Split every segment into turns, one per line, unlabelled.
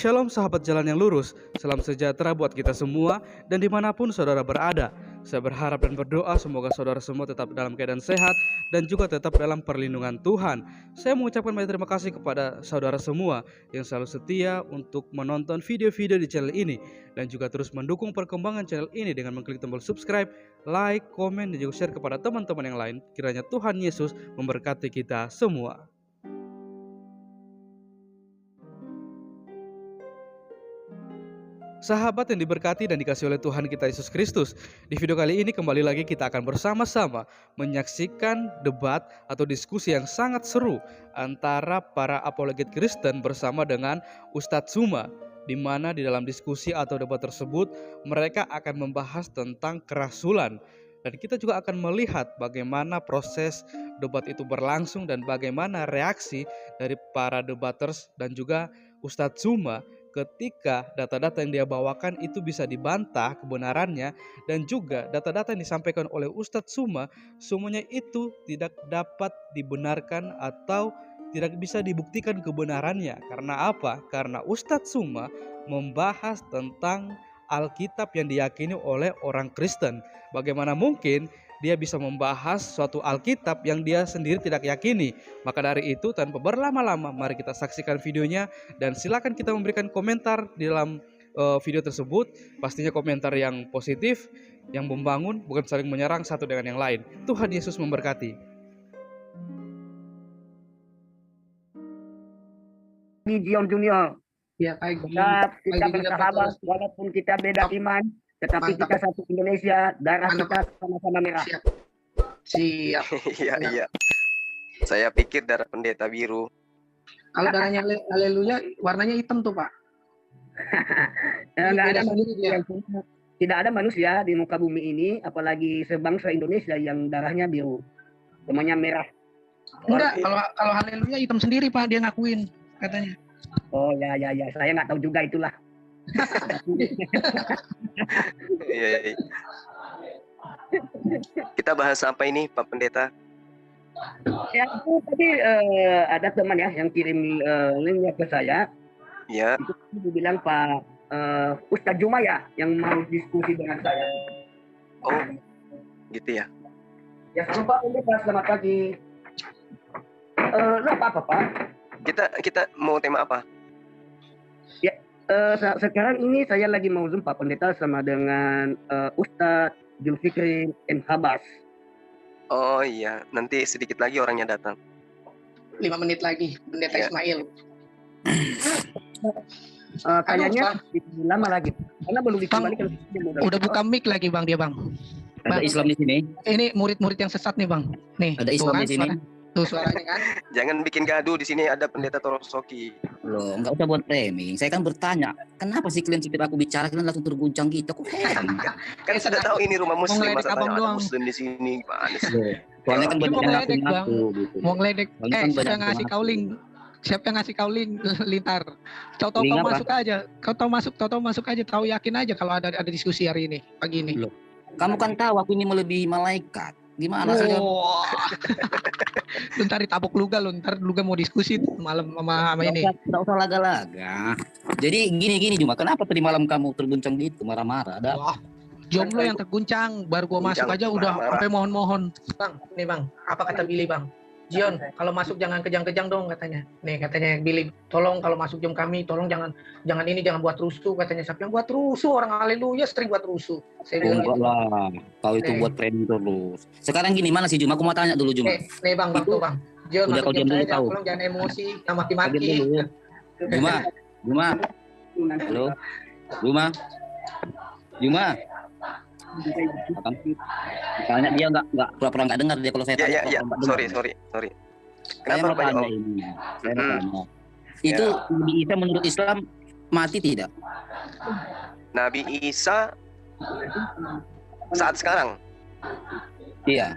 Shalom sahabat jalan yang lurus, salam sejahtera buat kita semua dan dimanapun saudara berada. Saya berharap dan berdoa semoga saudara semua tetap dalam keadaan sehat dan juga tetap dalam perlindungan Tuhan. Saya mengucapkan banyak terima kasih kepada saudara semua yang selalu setia untuk menonton video-video di channel ini dan juga terus mendukung perkembangan channel ini dengan mengklik tombol subscribe, like, komen, dan juga share kepada teman-teman yang lain. Kiranya Tuhan Yesus memberkati kita semua. Sahabat yang diberkati dan dikasihi oleh Tuhan kita Yesus Kristus, di video kali ini kembali lagi kita akan bersama-sama menyaksikan debat atau diskusi yang sangat seru antara para apologet Kristen bersama dengan Ustadz Tsuma, di mana di dalam diskusi atau debat tersebut mereka akan membahas tentang kerasulan. Dan kita juga akan melihat bagaimana proses debat itu berlangsung dan bagaimana reaksi dari para debaters dan juga Ustadz Tsuma ketika data-data yang dia bawakan itu bisa dibantah kebenarannya, dan juga data-data yang disampaikan oleh Ustadz Tsuma semuanya itu tidak dapat dibenarkan atau tidak bisa dibuktikan kebenarannya. Karena apa? Karena Ustadz Tsuma membahas tentang Alkitab yang diyakini oleh orang Kristen. Bagaimana mungkin dia bisa membahas suatu Alkitab yang dia sendiri tidak yakini? Maka dari itu, tanpa berlama-lama, mari kita saksikan videonya dan silakan kita memberikan komentar di dalam video tersebut. Pastinya komentar yang positif, yang membangun, bukan saling menyerang satu dengan yang lain. Tuhan Yesus memberkati.
Gideon Junior.
Ya,
kita bersahabat walaupun kita beda iman, tetapi kita satu Indonesia, darah kita sama-sama merah.
Siap.
Iya. Saya pikir darah pendeta biru.
Kalau darahnya haleluya, warnanya hitam tuh, Pak.
Tidak ada manusia di muka bumi ini, apalagi sebangsa Indonesia yang darahnya biru, semuanya merah.
Enggak, kalau haleluya hitam sendiri, Pak, dia ngakuin katanya.
Oh ya, saya nggak tahu juga itulah.
Iya. Kita bahas apa ini, Pak Pendeta?
Ya, itu tadi ada teman ya yang kirim linknya ke saya.
Ya.
Itu dia bilang Pak Ustadz Tsuma ya yang mau diskusi dengan saya.
Oh, gitu ya.
Ya, selamat Pak Pendeta, selamat pagi. Apa Pak?
Kita mau tema apa?
Ya, sekarang ini saya lagi mau Zoom Pak Pendeta sama dengan Ustadz Zulfikri M. Habas.
Oh iya, nanti sedikit lagi orangnya datang.
5 menit lagi, Pendeta
Ya.
Ismail.
Kayaknya lama lagi, karena belum dikembalikan.
Udah buka mic lagi, Bang, dia, Bang.
Ada Islam di sini.
Ini murid-murid yang sesat nih, Bang. Nih,
Ada Islam di sini.
Tuh suaranya kan.
Jangan bikin gaduh di sini, ada Pendeta Torosoki.
Loh, nggak usah buat framing. Saya kan bertanya, kenapa sih kalian setiap aku bicara kalian langsung terguncang gitu? Aku heran.
Kan sudah tahu ini rumah muslim,
ngeledek
masa
abang
tanya ada
doang.
muslim di sini, gimana sih?
Soalnya kan
Ini
banyak
mau
yang
ngeledek, Bang.
ngaku gitu.
Mau ngeledek.
Soalnya kan
Siapa
banyak
yang ngasih
ngaku.
kau link? Siapa yang ngasih kau link lintar? Tahu
Link
kau
apa?
masuk aja. Kau tahu masuk aja, tahu yakin aja kalau ada diskusi hari ini, pagi ini.
Loh. Kamu kan tahu aku ini melebihi malaikat. Gimana saya?
Oh. Lu ntar ditabok Luga lu, ntar Luga mau diskusi tuh malam sama ini.
Nggak usah laga-laga. Jadi gini Cuma, kenapa tadi malam kamu terguncang gitu, marah-marah? Ada
Wah, jomblo yang terguncang, baru gua masuk aja udah sampai mohon-mohon. Bang, nih Bang, apa kata Billy Bang? Jion, kalau masuk jangan kejang-kejang dong katanya. Nih katanya Billy, tolong kalau masuk jam kami, tolong jangan buat rusuh katanya. Siapa yang buat rusuh? Orang haleluya sering buat rusuh. Saya bilang
enggak
gitu.
lah. Kau itu buat framing terus. Sekarang gini, mana sih Cuma? Aku mau tanya dulu Cuma.
Nih Bang, tuh Bang. Jion,
Udah
masuk
kau
jam
diam dulu,
saya,
tahu.
tolong jangan emosi, jangan
Diam
maki-maki.
dulu. Halo. Juma. Misalnya dia nggak pura-pura nggak dengar dia kalau saya tanya.
Ya.
pura-pura nggak dengar.
Sorry.
Saya
Kenapa
mau
Pak?
tanya ini. Saya mau tanya. Itu Nabi Isa menurut Islam mati tidak?
Nabi Isa saat sekarang
Iya,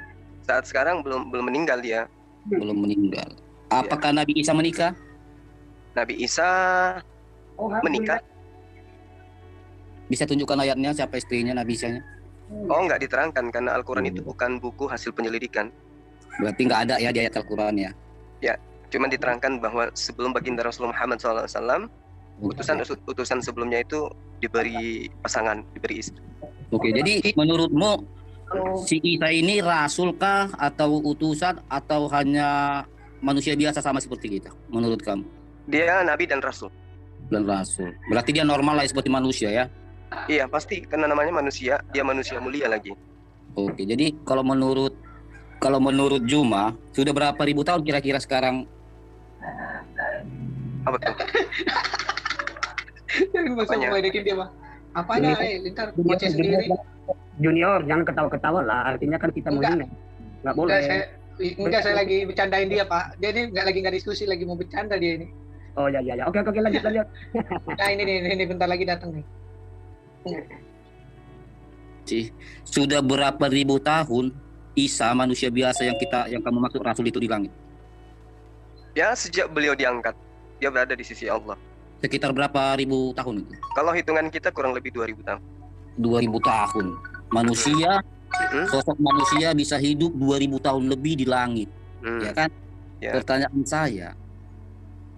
belum meninggal dia.
belum meninggal. Apakah Nabi Isa menikah?
Nabi Isa menikah?
Bisa tunjukkan ayatnya siapa istrinya Nabi Isa-nya?
Oh, nggak diterangkan karena Al-Quran itu bukan buku hasil penyelidikan.
Berarti nggak ada ya di ayat Al-Quran ya?
Cuman diterangkan bahwa sebelum baginda Rasulullah Muhammad SAW Utusan sebelumnya itu diberi pasangan, diberi istri.
Oke, jadi menurutmu si Isa ini rasul kah atau utusan atau hanya manusia biasa sama seperti kita? Menurut kamu?
Dia nabi dan rasul.
Dan rasul. Berarti dia normal lah seperti manusia ya?
Iya pasti, karena namanya manusia, dia manusia mulia lagi.
Oke, jadi kalau menurut Juma sudah berapa ribu tahun kira-kira sekarang?
Apa tuh?
Masa
Apanya?
mau ledekin dia mah? Apanya? Lintar ngoceh sendiri.
Junior, jangan ketawa-ketawa lah. Artinya kan kita
Enggak.
mulia. Nggak boleh.
Enggak, saya lagi bercandain dia, Pak. Dia ini nggak diskusi, lagi mau bercanda dia ini.
Oh ya. Oke, lanjut.
Nah, ini bentar lagi datang nih.
Sih, sudah berapa ribu tahun Isa manusia biasa yang kamu maksud rasul itu di langit?
Ya sejak beliau diangkat, dia berada di sisi Allah.
Sekitar berapa ribu tahun itu?
Kalau hitungan kita kurang lebih 2000 tahun.
2000 tahun. Manusia, sosok manusia bisa hidup 2000 tahun lebih di langit. Ya kan?
Ya.
Pertanyaan saya,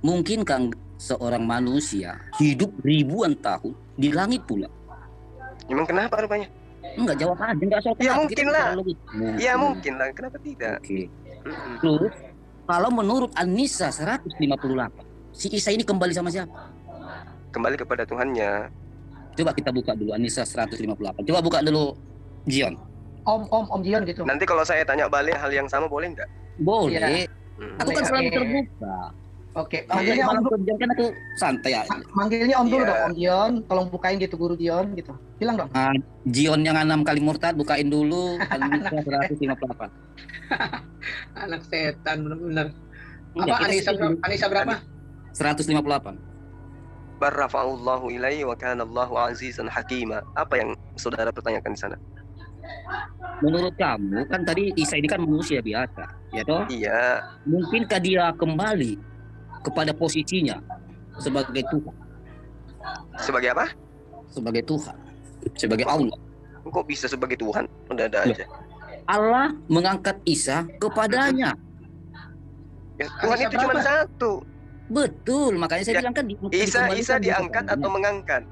mungkinkah seorang manusia hidup ribuan tahun di langit pula?
Emang kenapa rupanya?
Enggak, jawab aja, enggak soal
Ya,
kenapa.
mungkin
Kita
lah.
bicara logis.
Ya mungkin lah, kenapa tidak?
Oke. Terus, kalau menurut An-Nisa 158, si Isa ini kembali sama siapa?
Kembali kepada Tuhannya.
Coba kita buka dulu An-Nisa 158. Coba buka dulu Jion.
Om Jion gitu.
Nanti kalau saya tanya balik hal yang sama boleh nggak?
Boleh. Aku kan selalu
Oke.
terbuka.
Oke,
Manggilnya
manggilnya Om
malam kerja kan aku santai aja.
manggilnya Om dulu
Iya.
dong, Om Jion. Tolong bukain gitu Guru Jion gitu. Bilang dong.
Jion yang 6 kali murtad bukain dulu An-Nisa 158.
Anak setan bener-bener.
Enggak,
Apa
kita
Anissa berapa?
158.
Barrafa'ullahu ilaihi wa kana Allahu azizan hakima. Apa yang saudara pertanyakan di sana?
Menurut kamu kan tadi Isa ini kan manusia biasa, ya toh?
Iya,
Mungkinkah dia kembali kepada posisinya sebagai Tuhan,
sebagai apa?
sebagai Tuhan, sebagai Allah?
Kok bisa sebagai Tuhan? Udah aja.
Allah mengangkat Isa kepadanya.
Ya, Tuhan itu cuma satu.
Betul, makanya saya
Ya,
bilang kan
Isa
dikembalikan
diangkat
kepadanya.
atau mengangkat?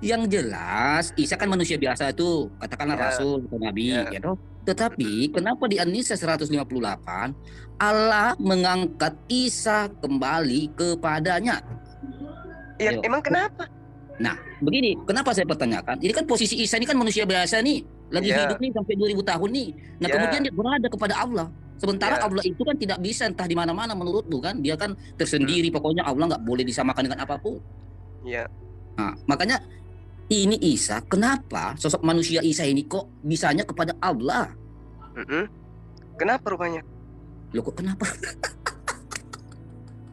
Yang jelas Isa kan manusia biasa itu, katakanlah
Ya.
rasul atau nabi,
Ya.
ya toh. Tetapi kenapa di An-Nisa 158 Allah mengangkat Isa kembali kepadanya?
Ya,
Ayo.
emang kenapa?
Nah, begini, kenapa saya pertanyakan? Ini kan posisi Isa ini kan manusia biasa nih, lagi
Ya.
hidup nih sampai 2000 tahun nih. Nah,
Ya.
kemudian dia berada kepada Allah. Sementara
Ya.
Allah itu kan tidak bisa entah di mana-mana menurutmu kan, dia kan tersendiri. Pokoknya Allah nggak boleh disamakan dengan apapun.
Ya,
Nah, makanya ini Isa, kenapa sosok manusia Isa ini kok bisanya kepada Allah?
kenapa rupanya?
Loh kok kenapa?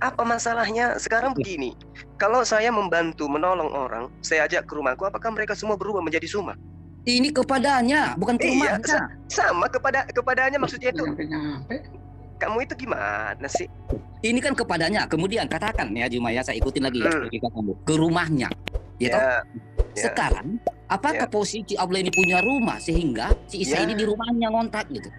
Apa masalahnya? Sekarang begini, kalau saya membantu menolong orang, saya ajak ke rumahku, apakah mereka semua berubah menjadi suma?
Ini kepadanya, bukan ke
Iya,
rumahnya.
Sama kepadanya maksudnya itu.
Nyampe.
Kamu itu gimana sih?
Ini kan kepadanya. Kemudian katakan ya Juma ya, saya ikutin lagi ya logika kamu. Ke rumahnya. Ya toh?
Ya,
Sekarang, apakah posisi Allah ini punya rumah sehingga si Isa
Ya.
ini di rumahnya ngontak gitu?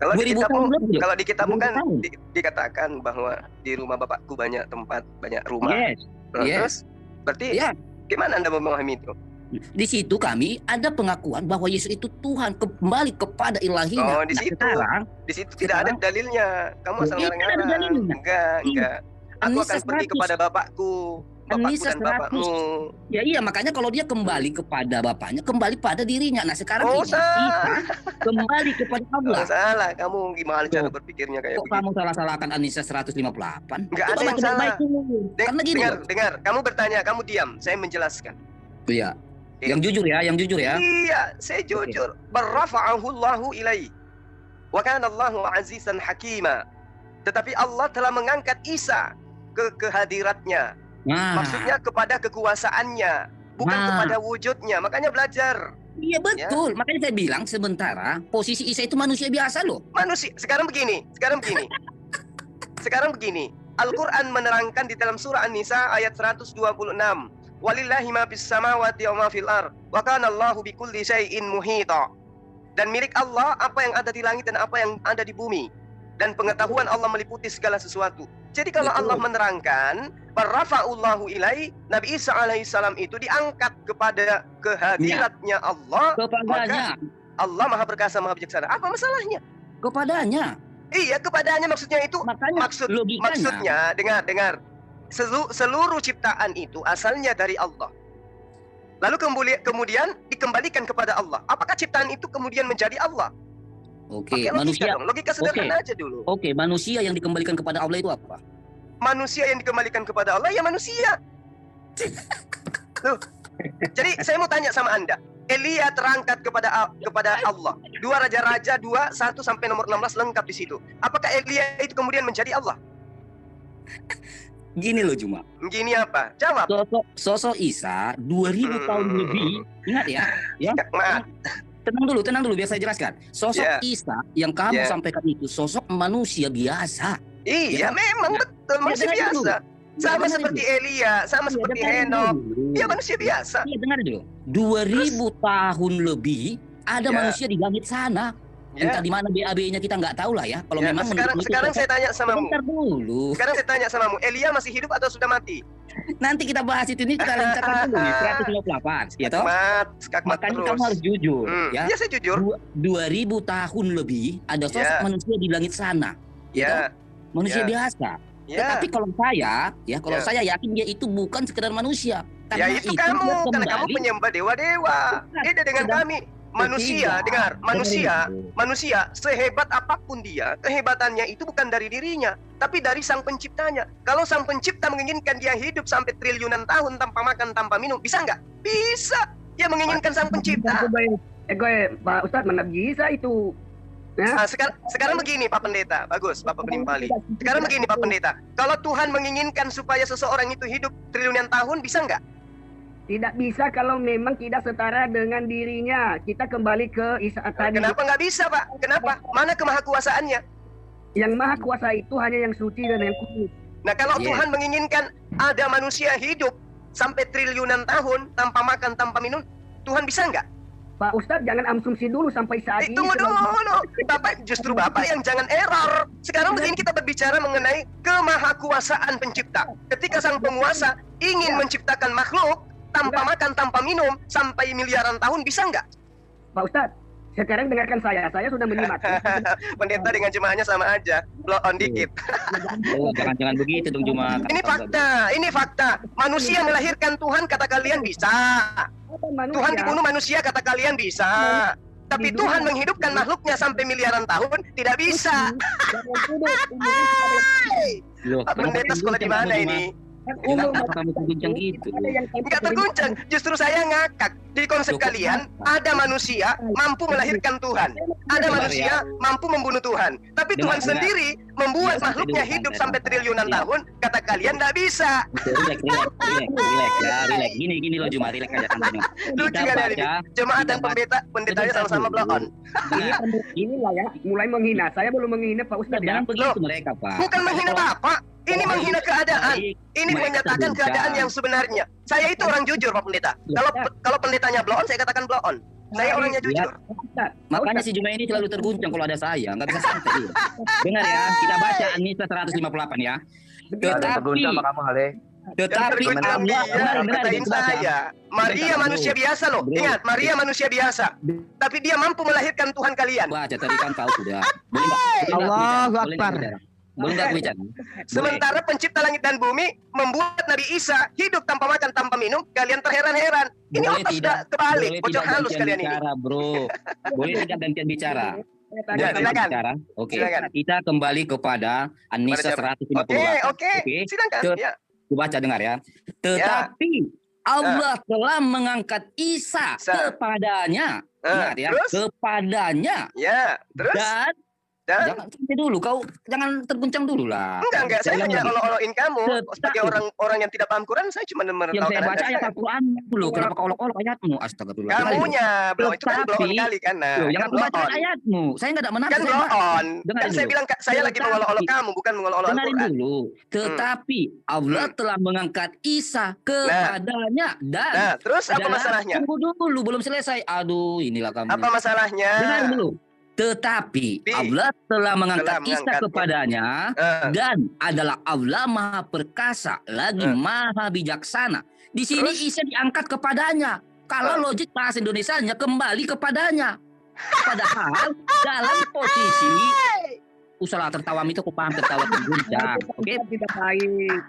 kalau di
2000 tahun
kitabmu,
belum?
kalau di kitabmu
2000
kan
tahun.
dikatakan bahwa di rumah bapakku banyak tempat, banyak rumah.
Yes.
Nah,
yes.
Terus, berarti
Ya.
gimana Anda memahami itu?
Di situ kami ada pengakuan bahwa Yesus itu Tuhan kembali kepada ilahinya.
Oh, di situ.
Sekarang,
Di situ tidak ada dalilnya. Kamu asal
Ini ada
ngarang-ngarang.
dalilnya.
Enggak. Aku
An-Nisa
akan pergi
100.
kepada bapakku
An-Nisa
dan bapakmu.
ya iya, makanya kalau dia kembali kepada bapaknya, kembali pada dirinya. Nah sekarang
Oh,
ini
salah.
Isa kembali kepada Allah.
Oh, salah. Kamu gimana cara
Tuh.
berpikirnya kayak
Kok
begitu?
kamu salah-salahkan An-Nisa 158?
Nggak
Coba
ada yang
baca
salah.
baik-baik dulu. Karena gini loh.
Dengar. Kamu bertanya, kamu diam. Saya menjelaskan.
Iya. Yang jujur ya,
Iya, saya jujur. Barrafa'ahu Allahu ilaihi. Wa kana Allahu azizan hakima. Tetapi Allah telah mengangkat Isa ke kehadiratnya.
Nah,
Maksudnya kepada kekuasaannya, bukan
Nah.
kepada wujudnya. Makanya belajar.
iya betul. Makanya saya bilang sementara posisi Isa itu manusia biasa loh.
Manusia. Sekarang begini. Al-Quran menerangkan di dalam surah An-Nisa ayat 126. Walillahi ma fis samawati wa ma fil ard. Wa kana Allahu bikulli syai'in muhita. Dan milik Allah apa yang ada di langit dan apa yang ada di bumi. Dan pengetahuan Allah meliputi segala sesuatu. Jadi kalau
Betul.
Allah menerangkan, "Barrafa'ullahu ilai", Nabi Isa alaihissalam itu diangkat kepada kehadiratnya Allah,
Kepadanya,
Allah Maha Perkasa, Maha Bijaksana. Apa masalahnya?
kepadanya.
Iya, kepadanya maksudnya itu.
Makanya logikanya.
Maksudnya, dengar. Seluruh ciptaan itu asalnya dari Allah. Lalu kemudian dikembalikan kepada Allah. Apakah ciptaan itu kemudian menjadi Allah?
Oke,
Pakai
manusia.
logika dong. Logika sederhana aja dulu.
Oke, manusia yang dikembalikan kepada Allah itu apa?
Manusia yang dikembalikan kepada Allah ya manusia. Loh. Jadi saya mau tanya sama Anda. Elia terangkat kepada Allah. 2 Raja-Raja 2:1 sampai nomor 16 lengkap di situ. Apakah Elia itu kemudian menjadi Allah?
Gini loh cuma.
Gini apa? Jawab.
Sosok Isa 2000 tahun lebih. Ingat ya. Ya.
Maaf.
Tenang dulu biar saya jelaskan. Sosok
Ya.
Isa yang kamu
Ya.
sampaikan itu sosok manusia biasa.
Iya,
Ya.
memang betul manusia
dengar dulu.
biasa. Sama
dengar
seperti
dulu.
Elia, sama
Iya,
seperti
dengar
Henok.
dulu.
Dia manusia biasa.
Iya, dengar dulu. 2000 tahun lebih ada
Ya.
manusia di langit sana.
Ya.
Entah di mana BAB-nya kita nggak tahu lah ya. Kalau
Ya,
memang
sekarang saya tanya samamu.
Bentar dulu.
Sekarang saya tanya samamu, Elia masih hidup atau sudah mati?
Nanti kita bahas itu, ini kita lancarkan dulu nih 158 ya toh.
Skakmat
Makanya
terus.
kamu harus jujur ya.
Ya, saya jujur.
2000 tahun lebih ada sosok
Ya.
manusia di langit sana.
Ya,
Manusia
Ya.
biasa.
ya.
Tetapi kalau saya
Ya.
saya yakin dia itu bukan sekedar manusia.
Ya
Karena
itu
dia
kamu, karena kamu
kembali-
penyembah dewa-dewa. Beda dengan
Tidak.
kami. Manusia,
Tidak.
dengar, manusia
Dengerin dulu.
Manusia sehebat apapun dia, kehebatannya itu bukan dari dirinya, tapi dari sang penciptanya. Kalau sang pencipta menginginkan dia hidup sampai triliunan tahun tanpa makan, tanpa minum, bisa nggak? Bisa. Dia menginginkan sang pencipta.
Pak Ustadz, mana bisa itu?
Nah, sekarang begini Pak Pendeta, bagus Bapak Penimpali. Sekarang begini Pak Pendeta, kalau Tuhan menginginkan supaya seseorang itu hidup triliunan tahun, bisa nggak?
Tidak bisa kalau memang tidak setara dengan dirinya. Kita kembali ke Isa tadi.
Kenapa nggak bisa Pak? Kenapa? Mana kemahakuasaannya?
Yang maha kuasa itu hanya yang suci dan yang kudus.
Nah, kalau
Yes.
Tuhan menginginkan ada manusia hidup sampai triliunan tahun tanpa makan, tanpa minum, Tuhan bisa nggak?
Pak Ustadz, jangan asumsi dulu sampai saat ini.
Tunggu dulu. Justru Bapak yang jangan error. Sekarang begini kita berbicara mengenai kemahakuasaan pencipta. Ketika sang penguasa ingin menciptakan makhluk tanpa makan, tanpa minum, sampai miliaran tahun, bisa nggak?
Pak Ustadz, sekarang dengarkan saya sudah menyimak.
Pendeta dengan jemaahnya sama aja, blow on dikit.
Oh, jangan begitu dong cuma.
Ini fakta. Manusia melahirkan Tuhan, kata kalian bisa. Tuhan dibunuh manusia, kata kalian bisa. Tapi Tuhan menghidupkan makhluknya sampai miliaran tahun, tidak bisa. Pak Pendeta sekolah di mana ini?
Kenapa kamu terguncang gitu?
Enggak terguncang, justru saya ngakak. Di konsep kalian, ada manusia mampu melahirkan Tuhan. Ada manusia mampu membunuh Tuhan. Tapi Tuhan sendiri membuat makhluknya hidup sampai triliunan tahun, kata kalian nggak bisa.
Relax. Gini loh cuma relax aja santai.
Lucu
Kita
kan hari ini?
baca.
Jemaat dan pendetanya sama-sama blow on.
Inilah ya, mulai menghina. Saya belum menghina Pak Ustadz ya.
Jangan begitu mereka, Pak.
Bukan menghina Bapak, ini menghina keadaan. Ini menyatakan keadaan yang sebenarnya. Saya itu orang jujur, Pak Pendeta. Kalau pendetanya blow on, saya katakan blow on. Saya orangnya jujur.
Makanya si Juma ini selalu terguncang kalau ada saya, nggak bisa santai. Dia. Dengar ya, kita baca An-Nisa 158 ya. Tetapi Allah,
Katain saya. Maria manusia biasa loh. Ingat, Maria manusia biasa. Tapi dia mampu melahirkan Tuhan kalian.
baca tadi kan tahu sudah. Boleh nggak?
Allahu Akbar.
Boleh nggak aku bicara?
Sementara pencipta langit dan bumi membuat Nabi Isa hidup tanpa makan, tanpa minum, kalian terheran-heran. Ini
Boleh
otak sudah kebalik, pojok halus kalian ini.
bicara, bro. Boleh tidak gantian bicara?
Ya, silakan.
Bicara. Oke,
Silakan.
kita kembali kepada An-Nisa
Pada
158.
Oke. Silakan. Ya.
Aku baca dengar ya. Tetapi Allah telah mengangkat Isa kepadanya. Ingat ya,
Terus?
kepadanya.
Ya, terus?
Dan jangan sampai dulu, kau jangan terguncang dulu lah.
Enggak, saya hanya olo-oloin kamu.
Tetapi-
Sebagai orang yang tidak paham Quran, saya cuma
Yang
menertawakan
saya baca
Anda.
ayat Al-Quran dulu. Kenapa kau olok-olok ayatmu? Astagfirullah.
Kamunya, blow itu kan blow on
Tetapi-
kali kan. Nah,
Loh, yang
kan
aku
blow
baca
on.
ayatmu. Saya nggak ada menafsir.
Kan blow on.
Dengar
Kan saya
dulu.
bilang saya lagi
Tetapi-
mengolok-olok kamu, bukan mengolok-olok
Dengarin
Al-Quran.
dulu. Tetapi Allah telah mengangkat Isa kepadanya. Dan
Nah, terus apa
dalam-
masalahnya?
Tunggu dulu, belum selesai. Aduh, inilah kamu.
Apa masalahnya?
Dengar dulu. Tetapi Allah telah mengangkat Isa kepadanya dan adalah Allah Maha Perkasa lagi Maha Bijaksana. Di sini Isa diangkat kepadanya. Kalau logik bahasa Indonesianya kembali kepadanya. Padahal dalam posisi usaha tertawa itu aku paham tertawa terguncang. Oke.
Tidak baik.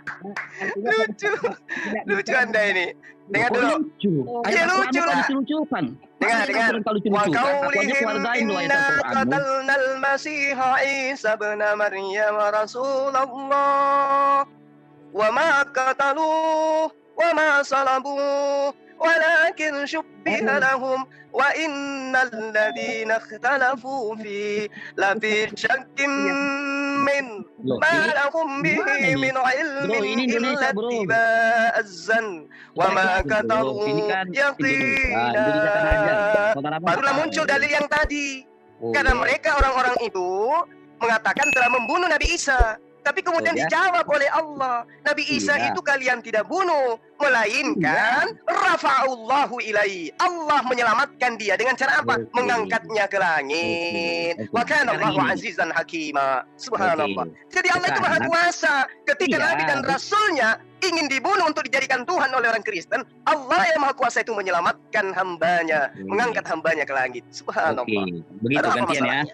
Lucu Anda ini. Dengar dulu.
Lucu.
Iya lucu lah.
Lucu-lucukan.
Dengar. Wa qaulihim inna qatalnal masiha Isa ibn Maryam Rasulullah wa ma qataluhu wa ma salabuhu walakin syubbiha lahum wa innal ladzina ikhtalafu fi lafi syakkim min ma lahum bihi min ilmin illa tibazzan wa ma qataluhu yaqina. Barulah muncul dalil yang tadi. Karena mereka orang-orang itu mengatakan telah membunuh Nabi Isa. Tapi kemudian dijawab oleh Allah, Nabi Isa itu kalian tidak bunuh, melainkan rafa'allahu ilaihi. Allah menyelamatkan dia dengan cara apa? Mengangkatnya ke langit. Wa kana Allahu azizan hakima. Subhanallah. Jadi Allah itu Maha Kuasa. Ketika Nabi dan Rasulnya ingin dibunuh untuk dijadikan Tuhan oleh orang Kristen, Allah yang Maha Kuasa itu menyelamatkan hambanya, mengangkat hambanya ke langit. Subhanallah.
Begitu gantian ya.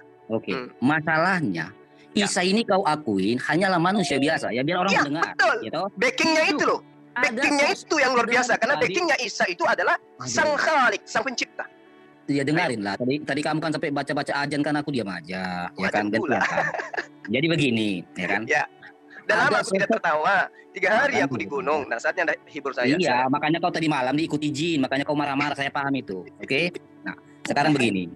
Masalahnya Isa ini kau akuin hanyalah manusia biasa, ya biar orang mendengar.
Betul.
Gitu.
Backingnya itu loh. Backingnya itu yang luar biasa. Karena backingnya Isa itu adalah sang khalik, sang pencipta.
Ya dengarin lah. Tadi kamu kan sampai baca-baca ajan kan aku diam aja. Ya kan. Jadi begini, ya kan. Ya.
Dan lama aku tidak tertawa. 3 hari aku di gunung. Nah saatnya hibur saya.
Iya, makanya kau tadi malam diikuti jin. Makanya kau marah-marah, saya paham itu. Oke. Nah sekarang begini.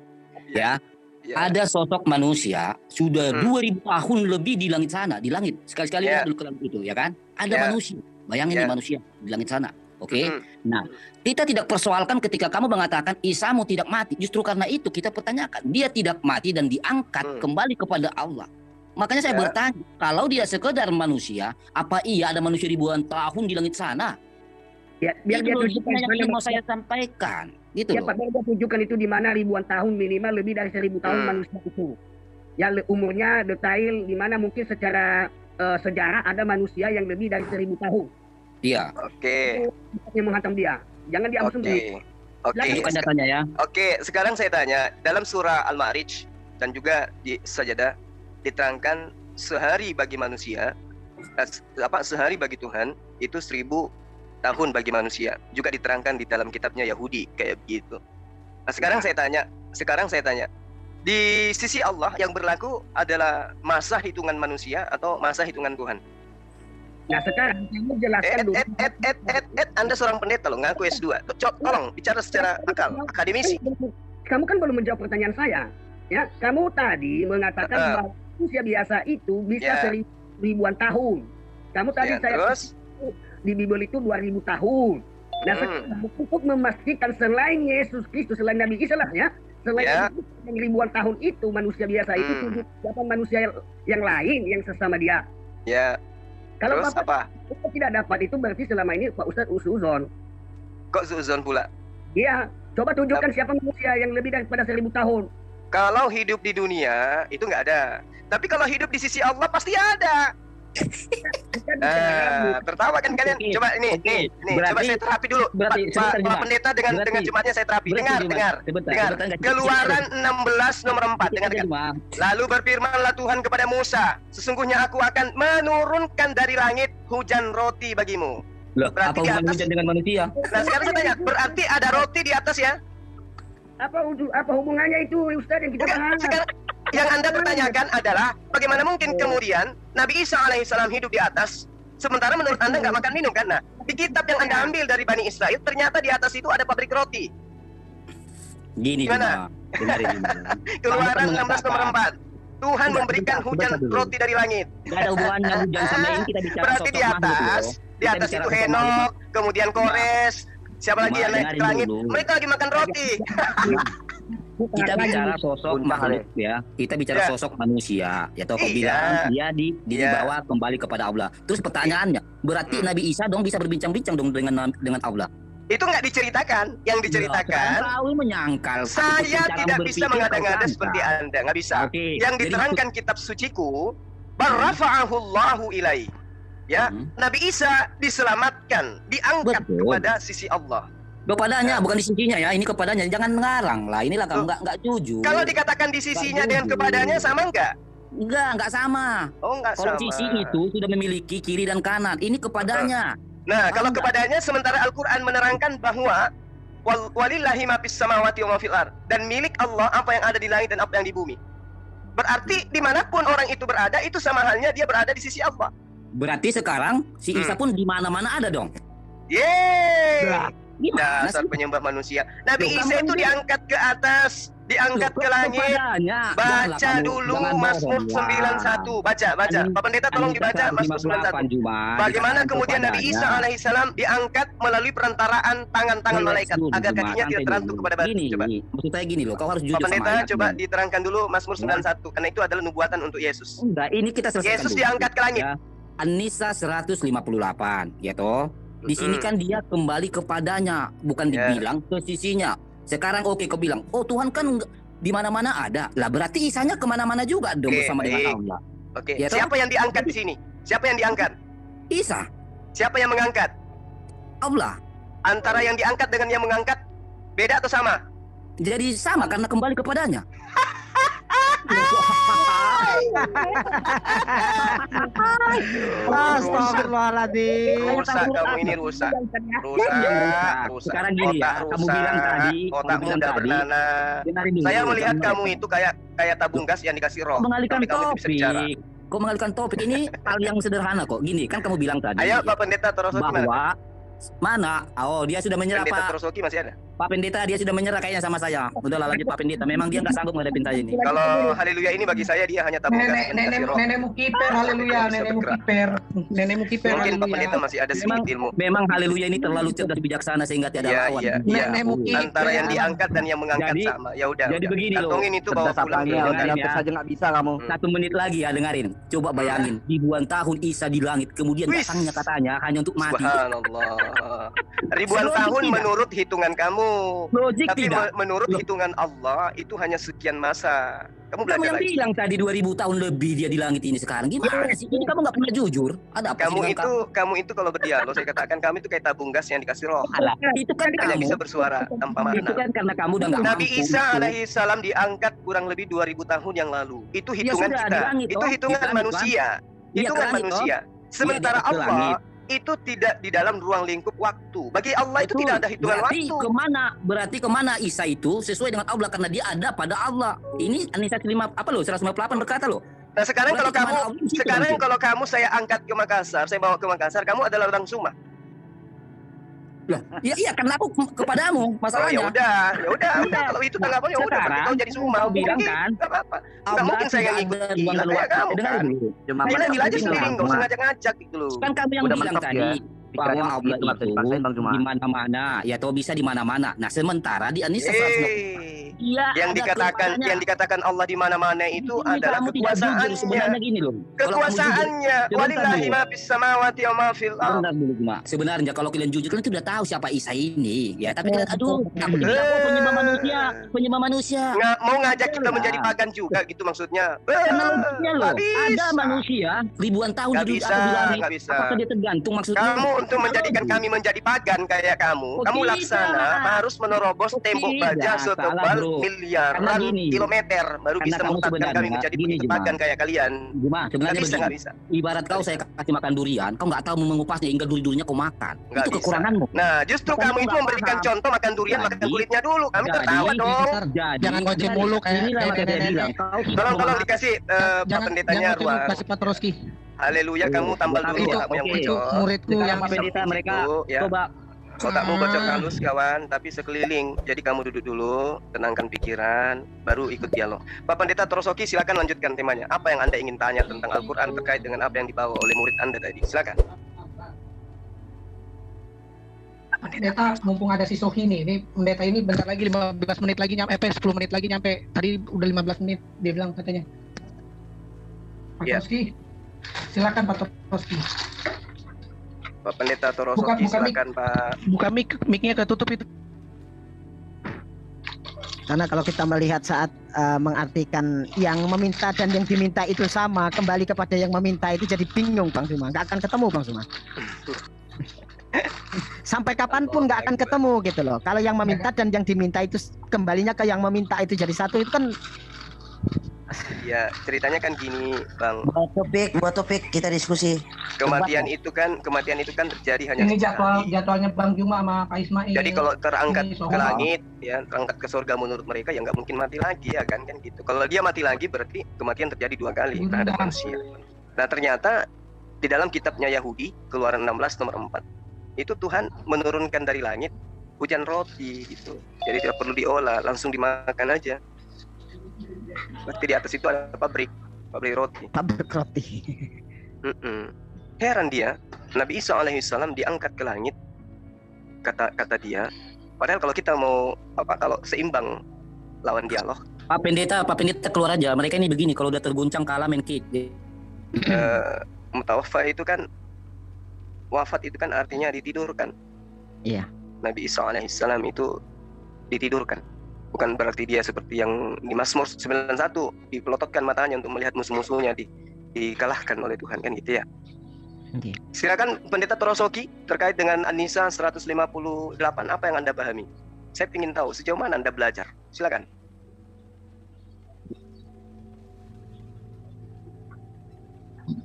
Ya. Ada sosok manusia sudah 2000 tahun lebih di langit sana, di langit. Sekali-sekali dulu ke langit itu, ya kan? Ada manusia. Bayangin manusia di langit sana. Oke. Nah, kita tidak persoalkan ketika kamu mengatakan Isa mau tidak mati. Justru karena itu kita pertanyakan, dia tidak mati dan diangkat kembali kepada Allah. Makanya saya bertanya, kalau dia sekedar manusia, apa iya ada manusia ribuan tahun di langit sana?
Ya, biar dia tunjukkan
yang mau saya sampaikan. Gitu
ya, Pak, dia tunjukkan itu di mana ribuan tahun, minimal lebih dari 1000 tahun manusia itu. Ya, umurnya detail di mana mungkin secara sejarah ada manusia yang lebih dari 1000 tahun.
Iya.
Oke.
Yang menghantam dia. Jangan diambil sendiri.
Oke.
Tunjukkan datanya ya.
Oke, sekarang saya tanya, dalam surah Al-Ma'rij dan juga di Sajadah diterangkan sehari bagi manusia, sehari bagi Tuhan itu 1000 tahun bagi manusia. Juga diterangkan di dalam kitabnya Yahudi kayak begitu. Nah, sekarang saya tanya, di sisi Allah yang berlaku adalah masa hitungan manusia atau masa hitungan Tuhan?
Nah, sekarang kamu jelaskan dulu.
Anda seorang pendeta loh, ngaku S2. Tolong bicara secara akademisi.
Kamu kan belum menjawab pertanyaan saya. Ya, kamu tadi mengatakan bahwa manusia biasa itu bisa 1000-an tahun. Kamu tadi terus? Di Bible itu 2000 tahun. Nah, untuk memastikan selain Yesus Kristus, selain Nabi Isa lah ya, selain yang ribuan tahun itu manusia biasa itu siapa manusia yang lain yang sesama dia.
Ya.
Kalau
terus
Bapak tidak dapat itu berarti selama ini Pak Ustadz usuzon.
Kok suzon pula?
Iya, coba tunjukkan siapa manusia yang lebih daripada 1000 tahun.
Kalau hidup di dunia itu nggak ada. Tapi kalau hidup di sisi Allah pasti ada. Tertawa kan kalian? Coba ini, coba saya terapi dulu. Pak Pendeta dengan jemaatnya saya terapi. Dengar. Keluaran 16 nomor 4. Dengarkan. Lalu berfirmanlah Tuhan kepada Musa, sesungguhnya aku akan menurunkan dari langit hujan roti bagimu.
Loh, apa hubungan hujan dengan manusia?
Nah sekarang saya tanya, berarti ada roti di atas ya?
Apa hubungannya itu Ustaz yang kita bahas?
Sekarang yang Anda pertanyakan adalah bagaimana mungkin kemudian Nabi Isa alaihissalam hidup di atas sementara menurut Anda nggak makan minum kan? Nah, di kitab yang Anda ambil dari Bani Israel ternyata di atas itu ada pabrik roti.
Gini
gimana? Keluaran 16 nomor 4. Tuhan memberikan hujan roti dari langit.
Gak ada hubungannya hujan sama ini, kita bicara
berarti di atas itu Henok, kemudian Kores, siapa lagi yang naik ke langit? Mereka lagi makan roti.
Kita bicara sosok makhluk ya. Kita bicara sosok manusia. Ya toh kau bilang dia dibawa kembali kepada Allah. Terus pertanyaannya, berarti Nabi Isa dong bisa berbincang-bincang dong dengan Allah.
Itu nggak diceritakan. Yang diceritakan,
Kau menyangkal.
saya tidak bisa mengada-ngada seperti Anda, nggak bisa.
Oke,
Yang diterangkan kitab suciku, barrafa'ahu Allahu ilai. Ya, Nabi Isa diselamatkan, diangkat
Betul.
kepada sisi Allah.
Kepadanya, bukan di sisinya ya. Ini kepadanya, jangan ngarang lah. Inilah kamu nggak jujur.
Kalau dikatakan di sisinya dengan kepadanya sama nggak?
Nggak sama.
Oh, nggak
Kalau
sama.
sisi itu sudah memiliki kiri dan kanan. Ini kepadanya.
Nah, kalau
Enggak.
kepadanya, sementara Al-Quran menerangkan bahwa walillahi ma fis samawati wa ma fil ard, dan milik Allah apa yang ada di langit dan apa yang di bumi. Berarti dimanapun orang itu berada, itu sama halnya dia berada di sisi Allah.
Berarti sekarang si Isa pun di mana-mana ada dong.
Yeay.
Gimana
Dasar
sih?
penyembah manusia. Nabi
Loh,
Isa
kamu
itu
ini-
diangkat ke atas, diangkat ke langit.
Kepadanya. Janganlah
Baca
kamu-
dulu
jangan
Mazmur
bohong,
91. Baca. Pak Pendeta tolong dibaca Mazmur 91. Bagaimana kemudian Nabi Isa alaihissalam diangkat melalui perantaraan tangan-tangan malaikat agar kakinya tidak terantuk kepada batu.
Gini,
Coba.
maksud saya gini loh, kau harus jujur
Pak
sama
Pendeta
ayat.
coba diterangkan dulu Mazmur 91 karena itu adalah nubuatan untuk Yesus.
Enggak, ini kita selesaikan
Yesus
dulu.
diangkat ke langit.
Ya. An-Nisa 158, ya toh. Di sini kan dia kembali kepadanya, bukan
Ya.
dibilang ke sisinya. Sekarang oke, kau bilang, oh Tuhan kan di mana-mana ada. Lah berarti Isanya kemana-mana juga dong
Oke,
bersama dengan
baik.
Allah.
Oke,
Ya toh?
siapa yang diangkat di sini? Siapa yang diangkat?
Isa,
Siapa yang mengangkat?
Allah.
Antara yang diangkat dengan yang mengangkat beda atau sama?
Jadi sama karena kembali kepadanya.
Astagfirullahaladzim.
Rusak kamu ini rusak. Rusak.
Sekarang gini ya,
Otak
kamu bilang tadi,
otak
kamu bilang
muda
tadi,
bernanah.
dengarin dulu.
Saya melihat
Jangan-
kamu itu kayak tabung gas yang dikasih roh.
Kau mengalihkan
Tapi kamu tidak bisa bicara.
topik. Kau mengalihkan topik ini hal yang sederhana kok. Gini, kan kamu bilang tadi
Ayo Pak Pendeta Torosoki mana?
bahwa mana? Oh, dia sudah menyerah
Pendeta
Pak.
Torosoki masih ada.
Pak Pendeta dia sudah menyerah kayaknya sama saya. Udahlah lanjut Pak Pendeta. Memang dia nggak sanggup ngadepin saya ini.
Kalau haleluya ini bagi saya dia hanya tabung gas yang dikasih roh.
Nenekmu kiper, haleluya,
Bisa
nenekmu
bergerak.
kiper, nenekmu kiper,
Mungkin Pak Pendeta
haleluya.
masih ada
Memang,
sedikit ilmu.
memang haleluya ini terlalu cerdas bijaksana sehingga tiada
Iya,
lawan.
iya,
iya.
Nenekmu
Antara yang diangkat dan yang mengangkat
Jadi-
sama. Ya udah.
jadi
udah.
begini loh.
Kantongin itu bawa
Cerdas
pulang.
apanya,
dengarin
udah dapet
ya.
saja nggak bisa kamu.
1 menit lagi ya dengarin. Coba bayangin ribuan tahun Isa di langit kemudian
Wis.
datangnya katanya hanya untuk mati.
Subhanallah. Ribuan
Logik
tahun
tidak?
menurut hitungan kamu.
Logik
Tapi
tidak?
menurut
Loh.
hitungan Allah itu hanya sekian masa. Kamu
Kamu
belajar
yang
lagi.
bilang tadi 2000 tahun lebih dia di langit ini sekarang. Gimana sih? Ini kamu nggak pernah jujur. Ada apa sih
Kamu
dengan
itu kalau berdialog saya katakan kami itu kayak tabung gas yang dikasih roh.
Alah, itu kan
Hanya
kamu.
bisa bersuara tanpa
Itu
makna.
kan karena kamu udah nggak
Nabi
mampu
Isa
itu.
alaihi salam diangkat kurang lebih 2000 tahun yang lalu. Itu
Ya
hitungan
sudah,
kita.
di langit,
Itu
toh.
hitungan
Di langit,
manusia.
Iya, ke
Hitungan
langit,
manusia. Sementara
Iya, dia ke langit.
Allah itu tidak di dalam ruang lingkup waktu. Bagi Allah itu
Betul.
tidak ada hitungan
berarti
waktu.
Berarti kemana Isa itu sesuai dengan Allah karena dia ada pada Allah. Ini An-Nisa 158 berkata loh.
Nah sekarang
Berarti
kalau kamu
kemana Allah di situ
sekarang
nanti?
kalau kamu saya angkat ke Makassar, saya bawa ke Makassar, kamu adalah orang Suma.
Iya karena aku kepadamu
Oh ya
masalahnya.
udah.
Iya.
Kalau itu tanggapannya ya udah. Berarti
Sekarang,
kau jadi Suma.
kau bilang kan,
Nggak apa-apa. Nggak
Allah
mungkin saya
tidak
yang ikut.
ada
Gila
ruang dan
kayak
waktu.
kamu
Dengar
kan.
dulu.
Cuma
Saya bilang aja
Bang
sendiri,
Juma.
nggak usah ngajak-ngajak gitu loh.
Kan kamu yang
Udah
bilang
mentok
tadi
ya.
bahwa
Pikirannya
Allah
begitu nggak bisa dipaksain, Bang Juma.
di mana-mana, ya toh bisa di mana-mana. Nah sementara di An-Nisa 158
Yang
ada
dikatakan Allah di mana-mana itu
Ini
adalah
kamu tidak jujur
kekuasaannya.
sebenarnya gini loh. Kalau kamu jujur,
Kekuasaannya.
Sebentar
Walillahi
dulu.
ma fis samawati wa ma fil ardh.
Bentar dulu cuma. Sebenarnya kalau kalian jujur kalian sudah tahu siapa Isa ini, ya. Tapi kalian aduh, aku dibilang oh, penyembah manusia.
Mau ngajak kita menjadi pagan juga gitu maksudnya.
Karena logiknya loh,
Nggak bisa.
ada manusia ribuan tahun
Nggak
hidup
bisa,
di langit.
nggak bisa.
Apakah dia tergantung maksudnya?
Kamu untuk menjadikan kami menjadi pagan kayak kamu,
Oh,
kamu
tidak.
laksana harus menerobos
Oh,
tembok
tidak.
baja
Salah,
setebal
bro.
miliaran
Karena gini.
kilometer baru
Karena
bisa
kamu
mengungkapkan kami
sebenarnya,
menjadi
gini,
begitu
Juma.
pagan kayak kalian.
Cuma
Nggak
sebenarnya
bisa,
begini.
nggak bisa.
Ibarat kau saya kasih makan durian, kau nggak tahu mengupasnya hingga duri-durinya kau makan.
Nggak
Itu
bisa.
kekuranganmu.
Nah, justru
Kamu
kamu itu
nggak
memberikan
paham.
contoh makan durian, makan
Jadi-
kulitnya dulu. Kami
jadi-
tertawa dong.
Jadi,
Jangan goceh mulu kayak
inilah makanya saya
nenek-nenek.
bilang. Kau
Tolong dikasih Pak Pendetanya
jangan
ruang.
kasih Patroski.
Haleluya, kamu tambal dulu
Itu-
kamu yang
oke.
Itu
bocor.
muridku
Sekarang
yang
Pak Pendeta mereka
Itu, ya.
coba
Otakmu bocor halus kawan, tapi sekeliling. Jadi kamu duduk dulu, tenangkan pikiran, baru ikut dialog. Pak Pendeta Torosoki silakan lanjutkan temanya. Apa yang Anda ingin tanya tentang Al-Quran terkait dengan apa yang dibawa oleh murid Anda tadi? Silakan.
pendeta mumpung ada si Sohi nih. Ini pendeta ini bentar lagi 15 menit lagi nyampe, 10 menit lagi nyampe. Tadi udah 15 menit dia bilang katanya. Pak
Iya.
Toski, silakan Pak Toski.
Pak Pendeta Torosoki, silakan Pak.
Buka mic-nya ketutup itu.
Karena kalau kita melihat saat mengartikan yang meminta dan yang diminta itu sama, kembali kepada yang meminta itu jadi bingung Bang Suma. Nggak akan ketemu Bang Suma. Sampai kapanpun nggak akan ketemu gitu loh. Kalau yang meminta dan yang diminta itu kembalinya ke yang meminta itu jadi satu, itu kan.
Ya, ceritanya kan gini, Bang.
Buat topik kita diskusi.
Kematian itu kan terjadi hanya
Ini
sekali.
jadwalnya Bang Juma sama Pak Ismail.
Jadi kalau terangkat
Ini
ke langit, ya terangkat ke surga menurut mereka ya nggak mungkin mati lagi ya kan gitu. Kalau dia mati lagi berarti kematian terjadi 2 kali terhadap manusia. Nah ternyata di dalam kitabnya Yahudi Keluaran 16 nomor 4 itu Tuhan menurunkan dari langit hujan roti gitu. Jadi tidak perlu diolah, langsung dimakan aja. Berarti di atas itu ada pabrik roti.
Pabrik roti.
Heran dia, Nabi Isa alaihissalam diangkat ke langit, kata dia. Padahal kalau kita mau kalau seimbang lawan dialog.
Pak Pendeta keluar aja. Mereka ini begini, kalau udah terguncang kalah main kick.
Mutawaffa itu kan, wafat itu kan artinya ditidurkan.
Iya.
Nabi Isa alaihissalam itu ditidurkan. Bukan berarti dia seperti yang di Mazmur 91 dipelototkan matanya untuk melihat musuh-musuhnya dikalahkan oleh Tuhan kan gitu ya.
Okay.
Silakan Pendeta Torosoki terkait dengan An-Nisa 158 apa yang Anda pahami? Saya ingin tahu sejauh mana Anda belajar. Silakan.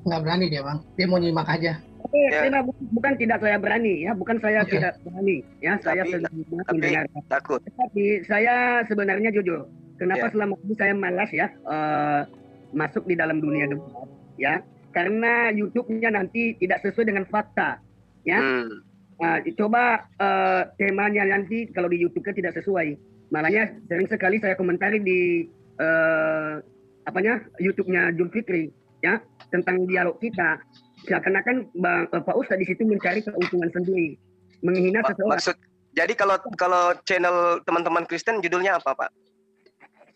Nggak berani dia Bang, dia mau nyimak aja.
Ya. Bukan tidak saya berani ya, bukan saya tidak berani ya, saya mendengar.
Takut.
Tapi saya sebenarnya jujur, kenapa selama ini saya malas ya masuk di dalam dunia debat ya, karena YouTube-nya nanti tidak sesuai dengan fakta ya. Coba temanya nanti kalau di YouTube kan tidak sesuai, makanya sering sekali saya komentari di YouTube-nya Jun Fikri ya tentang dialog kita. Seakan-akan Pak Ustadz di situ mencari keuntungan sendiri, menghina seseorang.
Jadi kalau channel teman-teman Kristen judulnya apa Pak?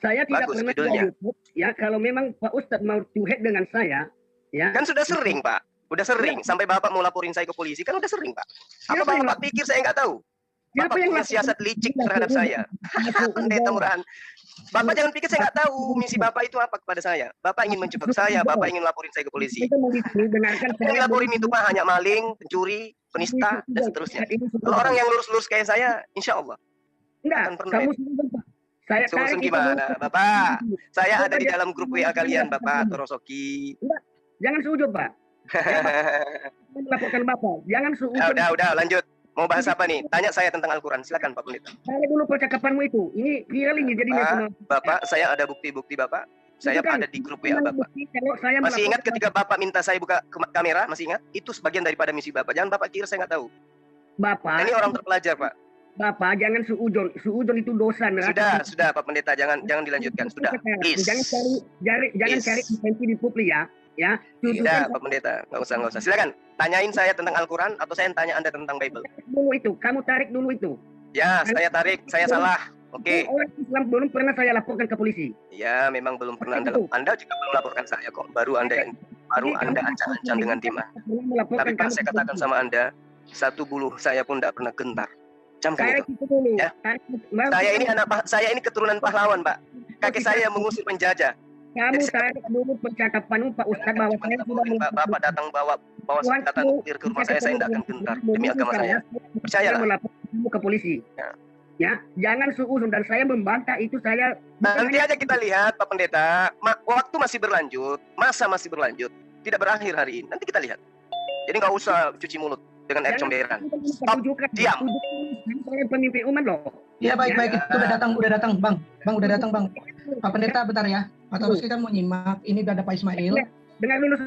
Saya tidak
Bagus,
pernah
judulnya.
YouTube ya. Kalau memang Pak Ustadz mau to-head dengan saya, ya.
Kan sudah sering Pak, udah sering. Sampai Bapak mau laporin saya ke polisi, kan udah sering Pak. Apa Bapak pikir saya nggak tahu? Bapak punya siasat licik terhadap saya. Pendeta murahan. Bapak jangan pikir saya nggak tahu misi Bapak itu apa kepada saya. Bapak ingin menjebak saya, Bapak ingin laporin saya ke polisi. Yang dilaporin itu Pak hanya maling, pencuri, penista, dan seterusnya. Kalau orang yang lurus-lurus kayak saya, insya Allah.
Enggak, kamu saya
Susun gimana, Bapak? Saya ada di dalam grup WA kalian, Bapak Torosoki.
Enggak, jangan sujud Pak. Melaporkan Bapak, jangan sujud.
Udah, lanjut. Mau bahas apa nih? Tanya saya tentang Al-Quran. Silakan Pak Pendeta.
Saya dulu percakapanmu itu. Ini viral ini jadinya.
Bapak, saya ada bukti-bukti Bapak. Saya ada di grup WA Bapak. Masih ingat ketika Bapak minta saya buka kamera? Masih ingat? Itu sebagian daripada misi Bapak. Jangan Bapak kira saya nggak tahu.
Bapak.
Ini orang terpelajar Pak.
Bapak, jangan suujon. Suujon itu dosa.
Sudah Pak Pendeta. Jangan dilanjutkan. Sudah. Please.
Jangan cari intensi di publik ya. Ya.
Tidak Pak Pendeta. Nggak usah. Silakan. Tanyain saya tentang Al-Quran atau saya tanya Anda tentang Bible.
Kamu tarik dulu itu.
Ya, saya tarik. Saya salah. Oke.
Orang Islam belum pernah saya laporkan ke polisi.
Ya, memang belum pernah Anda juga belum laporkan saya kok. Baru Anda ancang-ancang dengan timah. Tapi Pak, saya katakan sama Anda, satu buluh saya pun tidak pernah gentar. Camkan itu. Ya. Saya ini keturunan pahlawan, Pak. Kakek saya mengusir penjajah.
Kamu tarik dulu percakapanmu Pak Ustadz bahwa saya sudah
Bapak datang bawa senjata nuklir ke rumah saya tidak akan gentar demi agama saya. Percayalah.
Melaporkan ke polisi. Ya, jangan suuzon dan saya membantah itu saya.
Nanti aja kita lihat Pak Pendeta. Waktu masih berlanjut, masa masih berlanjut, tidak berakhir hari ini. Nanti kita lihat. Jadi nggak usah cuci mulut dengan air comberan. Stop, diam.
Saya pemimpin umat loh.
Iya baik itu udah datang Bang udah datang Bang. Pak Pendeta bentar ya. Pak Torosoki kan mau nyimak. Ini udah ada Pak Ismail.
Dengar dulu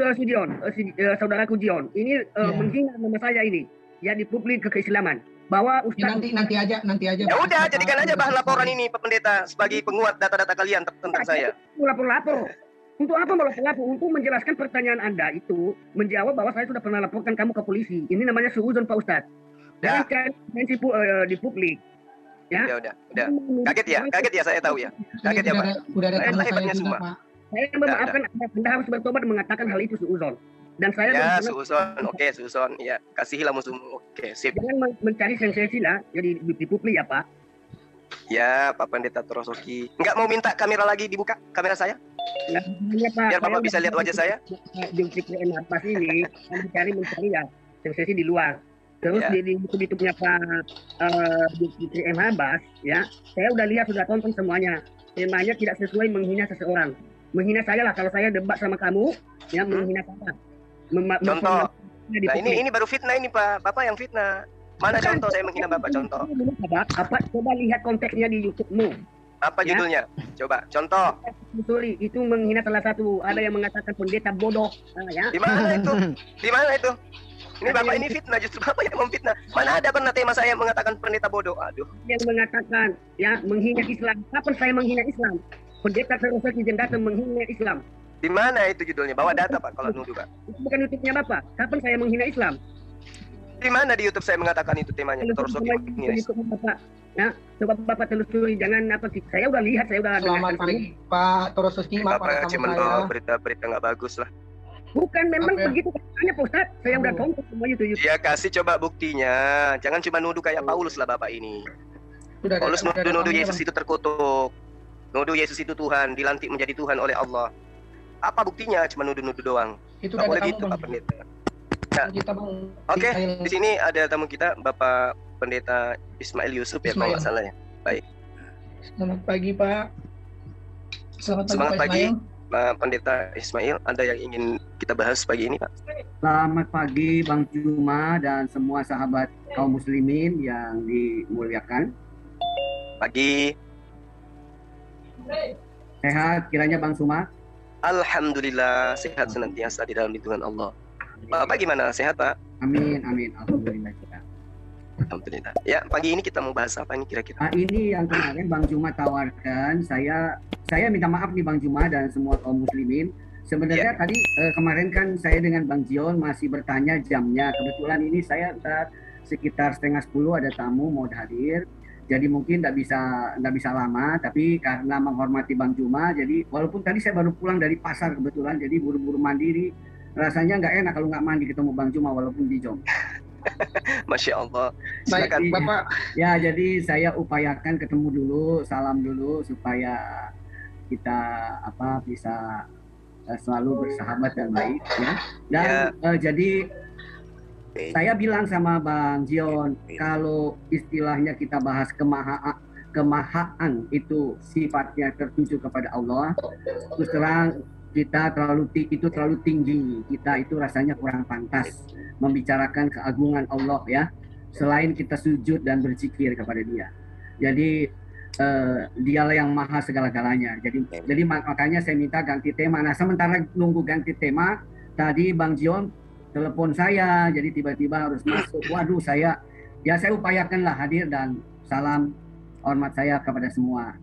saudaraku Jion. Ini menghina nama saya ini. Ya di publik keislaman. Bahwa Ustaz
nanti aja.
Ya udah, jadikan aja bahan laporan ini Pak Pendeta sebagai penguat data-data kalian tentang saya.
Lapor. Untuk apa melapor? Untuk menjelaskan pertanyaan Anda itu, menjawab bahwa saya sudah pernah laporkan kamu ke polisi. Ini namanya suuzon Pak Ustadz. Jangan cari prinsip di publik. Ya
udah. Kaget ya saya tahu ya. Kaget ya Pak.
Udah ada teman saya juga
semua.
Pak.
Saya memaafkan Anda harus bertobat mengatakan hal itu suuzon. Dan saya
Ya,
benar-benar
susun. Oke, susun. Ya, kasihilah musuhmu. Oke, sip.
jangan mencari sensasi lah, jadi di publik ya Pak.
Ya, Pak Pendeta Torosoki. Nggak mau minta kamera lagi dibuka, kamera saya?
Nah, sebenarnya, Pak,
Biar Bapak bisa lihat wajah saya.
Zulkifli M. Abbas ini mencari ya sensasi di luar. Terus
Ya.
di YouTube-nya Pak Zulkifli M. Abbas, ya, saya udah lihat, sudah tonton semuanya. Temanya tidak sesuai menghina seseorang. Menghina saya lah, kalau saya debat sama kamu, ya menghina saya.
Contoh. Nah, ini baru fitnah ini, Pak. Bapak yang fitnah. Mana
Bukan.
contoh saya menghina Bapak, contoh?
Apa? Coba lihat konteksnya di YouTube-mu.
Apa
Ya.
judulnya? Coba, contoh.
Sorry, itu menghina salah satu. Ada yang mengatakan pendeta bodoh, ya.
Di mana itu? Di mana itu? Ini Bapak ini fitnah, justru Bapak yang memfitnah. Mana ada pernah tema saya mengatakan pendeta bodoh? Aduh.
Yang mengatakan, ya, menghina Islam. Kapan saya menghina Islam? Pendeta Torosoki datang menghina Islam.
Di mana itu judulnya? Bawa data, Pak, kalau nuduh, Pak.
Itu bukan YouTube-nya Bapak. Kapan saya menghina Islam?
Di mana di YouTube saya mengatakan itu temanya? Torosoki menghina Islam.
YouTube Bapak. Ya, coba Bapak telusuri, jangan apa sih. Saya udah lihat, saya udah
Selamat
dengarkan
pagi Pak Torosoki, maaf
Bapak
ada
cuma
tamu saya.
bawa berita-berita nggak bagus lah.
Bukan, memang
Oke.
begitu katanya Pak Ustaz. Saya udah tonton semua YouTube.
Ya kasih coba buktinya. Jangan cuma nuduh kayak Paulus lah Bapak ini.
Sudah ada-
Paulus
sudah ada
nuduh
tamunya,
Yesus
Bang.
itu terkutuk. Nuduh Yesus itu Tuhan, dilantik menjadi Tuhan oleh Allah. Apa buktinya? Cuma nuduh-nuduh doang.
Itu
Nggak
udah
boleh
ada
gitu
tamu,
Pak
Bang.
Pendeta.
Kita, Bang.
Oke,
Ismail.
di sini ada tamu kita Bapak Pendeta Ismail Yusuf ya kalau
Ismail.
nggak salah ya.
Selamat pagi Pak. Selamat pagi
Semangat
Pak
pagi.
Ismail.
Pak Pendeta Ismail, ada yang ingin kita bahas pagi ini Pak?
Selamat pagi Bang Juma dan semua sahabat kaum muslimin yang dimuliakan.
Pagi.
Sehat kiranya Bang Suma?
Alhamdulillah sehat senantiasa di dalam lindungan Allah. Bapak gimana? Sehat Pak?
Amin, amin. Alhamdulillah kita.
Alhamdulillah. Ya, pagi ini kita mau bahas apa nih kira-kira?
Ini yang kemarin Bang Juma tawarkan, saya minta maaf nih Bang Juma dan semua kaum muslimin. Sebenarnya tadi kemarin kan saya dengan Bang Jion masih bertanya jamnya. Kebetulan ini saya sekitar 9:30 ada tamu mau hadir. Jadi mungkin nggak bisa lama, tapi karena menghormati Bang Juma, jadi walaupun tadi saya baru pulang dari pasar kebetulan, jadi buru-buru mandiri. Rasanya nggak enak kalau nggak mandi ketemu Bang Juma walaupun di Jom.
Masya Allah.
Baik,
Silakan.
Bapak.
Ya, jadi saya upayakan ketemu dulu, salam dulu supaya kita bisa selalu bersahabat dan baik ya. Dan jadi saya bilang sama Bang Jion, kalau istilahnya kita bahas kemahaan itu sifatnya tertuju kepada Allah, terus terang kita terlalu tinggi, kita itu rasanya kurang pantas membicarakan keagungan Allah ya, selain kita sujud dan berzikir kepada Dia. Jadi Dialah yang maha segala-galanya. Jadi makanya saya minta ganti tema. Nah, sementara nunggu ganti tema, tadi Bang Jion telepon saya, jadi tiba-tiba harus masuk. Waduh, saya upayakanlah hadir dan salam hormat saya kepada semua.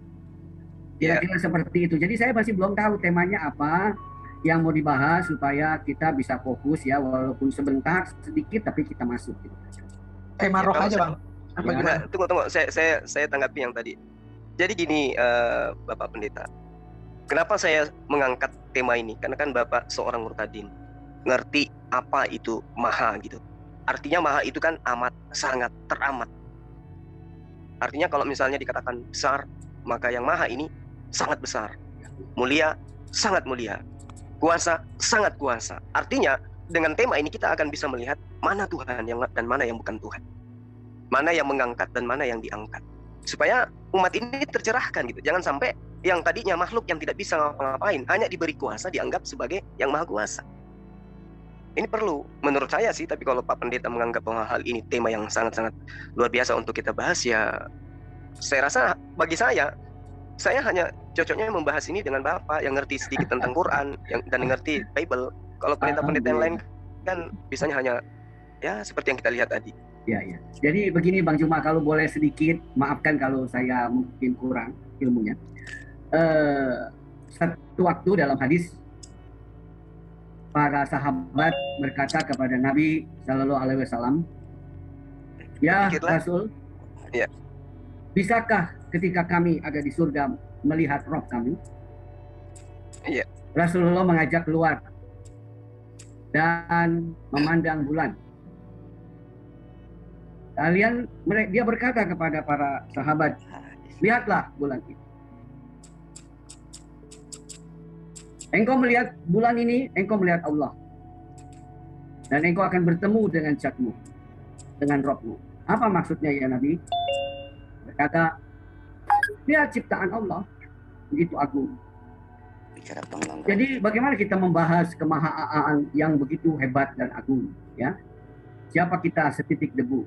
Kira-kira seperti itu. Jadi saya masih belum tahu temanya apa yang mau dibahas supaya kita bisa fokus ya, walaupun sebentar, sedikit, tapi kita masuk.
Tema roh aja Bang. Apa gimana?
Tunggu, saya tanggapi yang tadi. Jadi gini, Bapak Pendeta, kenapa saya mengangkat tema ini? Karena kan Bapak seorang murtadin, ngerti apa itu maha gitu. Artinya maha itu kan amat, sangat, teramat. Artinya kalau misalnya dikatakan besar, maka yang maha ini sangat besar. Mulia, sangat mulia. Kuasa, sangat kuasa. Artinya dengan tema ini kita akan bisa melihat mana Tuhan dan mana yang bukan Tuhan. Mana yang mengangkat dan mana yang diangkat. Supaya umat ini tercerahkan gitu. Jangan sampai yang tadinya makhluk yang tidak bisa ngapa-ngapain, hanya diberi kuasa dianggap sebagai yang maha kuasa. Ini perlu, menurut saya sih, tapi kalau Pak Pendeta menganggap bahwa hal ini tema yang sangat-sangat luar biasa untuk kita bahas, ya saya rasa bagi saya hanya cocoknya membahas ini dengan Bapak yang ngerti sedikit tentang Quran dan ngerti Bible. Kalau pendeta-pendeta yang lain kan bisanya hanya ya seperti yang kita lihat tadi.
Ya. Jadi begini Bang Juma, kalau boleh sedikit, maafkan kalau saya mungkin kurang ilmunya. Satu waktu dalam hadis, para sahabat berkata kepada Nabi Shallallahu Alaihi Wasallam, ya Rasul,
ya.
Bisakah ketika kami ada di surga melihat roh kami?
Iya.
Rasulullah mengajak keluar dan memandang bulan. Dia berkata kepada para sahabat, lihatlah bulan itu. Engkau melihat bulan ini, engkau melihat Allah. Dan engkau akan bertemu dengan Zatmu, dengan Rabbmu. Apa maksudnya ya Nabi? Berkata, lihat ciptaan Allah, begitu agung. Jadi bagaimana kita membahas kemahaan yang begitu hebat dan agung, ya? Siapa kita setitik debu?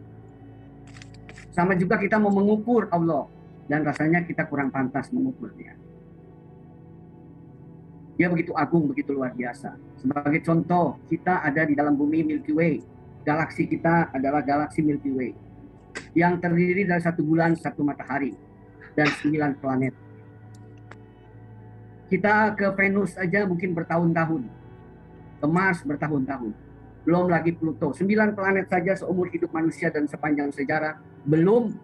Sama juga kita mau mengukur Allah, dan rasanya kita kurang pantas mengukurnya. Dia begitu agung, begitu luar biasa. Sebagai contoh, kita ada di dalam bumi Milky Way. Galaksi kita adalah galaksi Milky Way, yang terdiri dari 1 bulan, 1 matahari, dan 9 planet. Kita ke Venus aja mungkin bertahun-tahun, ke Mars bertahun-tahun, belum lagi Pluto. 9 planet saja seumur hidup manusia dan sepanjang sejarah belum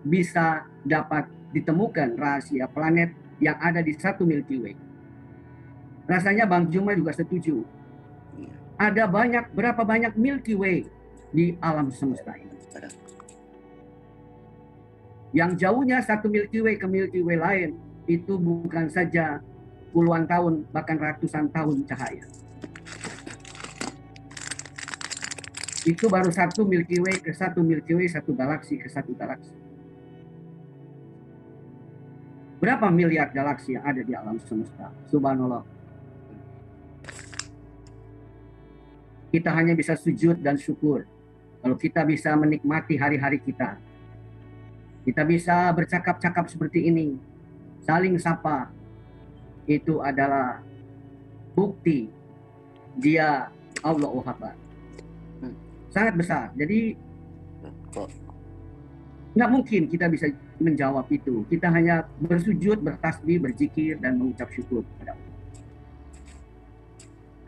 bisa dapat ditemukan rahasia planet yang ada di 1 Milky Way. Rasanya Bang Juma juga setuju. Ada berapa banyak Milky Way di alam semesta ini. Yang jauhnya 1 Milky Way ke Milky Way lain itu bukan saja puluhan tahun, bahkan ratusan tahun cahaya. Itu baru 1 Milky Way ke 1 Milky Way, 1 galaksi ke 1 galaksi. Berapa miliar galaksi yang ada di alam semesta? Subhanallah. Kita hanya bisa sujud dan syukur kalau kita bisa menikmati hari-hari kita. Kita bisa bercakap-cakap seperti ini, saling sapa. Itu adalah bukti dia Allahu Akbar. Sangat besar. Jadi nggak mungkin kita bisa menjawab itu. Kita hanya bersujud, bertasbih, berzikir, dan mengucap syukur kepada Allah.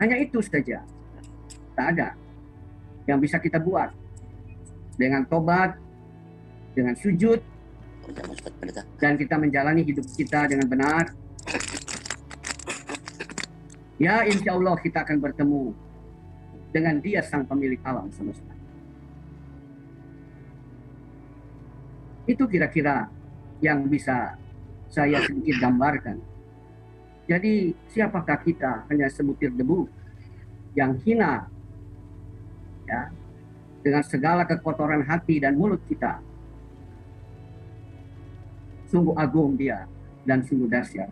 Hanya itu saja. Tak ada yang bisa kita buat. Dengan tobat, dengan sujud, dan kita menjalani hidup kita dengan benar, ya insya Allah kita akan bertemu dengan Dia sang pemilik alam semesta. Itu kira-kira yang bisa saya sedikit gambarkan. Jadi siapakah kita? Hanya sebutir debu yang hina, ya, dengan segala kekotoran hati dan mulut kita. Sungguh agung Dia dan sungguh dahsyat.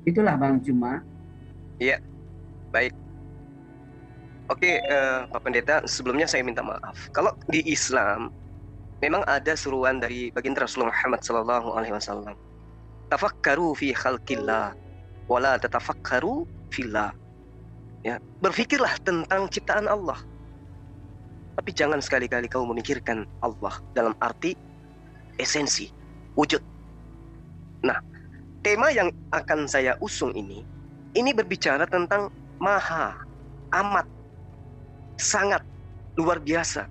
Itulah Bang Juma.
Iya, baik. Oke, Pak Pendeta, sebelumnya saya minta maaf. Kalau di Islam memang ada seruan dari baginda Rasulullah Muhammad SAW. Tafakkaru fi khalqillah, wala tatafakkaru fillah. Ya, berfikirlah tentang ciptaan Allah, tapi jangan sekali-kali kau memikirkan Allah dalam arti esensi, wujud. Nah, tema yang akan saya usung ini berbicara tentang maha, amat, sangat, luar biasa.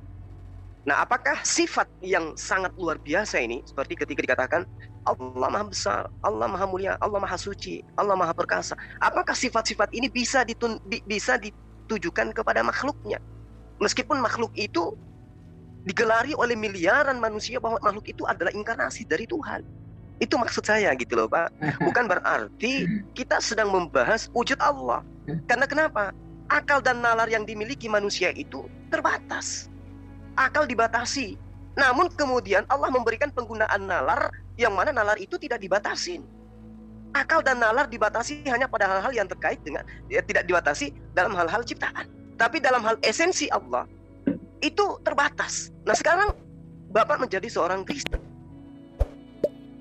Nah, apakah sifat yang sangat luar biasa ini, seperti ketika dikatakan Allah maha besar, Allah maha mulia, Allah maha suci, Allah maha perkasa. Apakah sifat-sifat ini bisa ditujukan kepada makhluknya? Meskipun makhluk itu digelari oleh miliaran manusia bahwa makhluk itu adalah inkarnasi dari Tuhan. Itu maksud saya gitu loh Pak. Bukan berarti kita sedang membahas wujud Allah. Karena kenapa? Akal dan nalar yang dimiliki manusia itu terbatas. Akal dibatasi. Namun kemudian Allah memberikan penggunaan nalar yang mana nalar itu tidak dibatasin. Akal dan nalar dibatasi hanya pada hal-hal yang terkait dengan, ya, tidak dibatasi dalam hal-hal ciptaan. Tapi dalam hal esensi Allah itu terbatas. Nah sekarang Bapak menjadi seorang Kristen,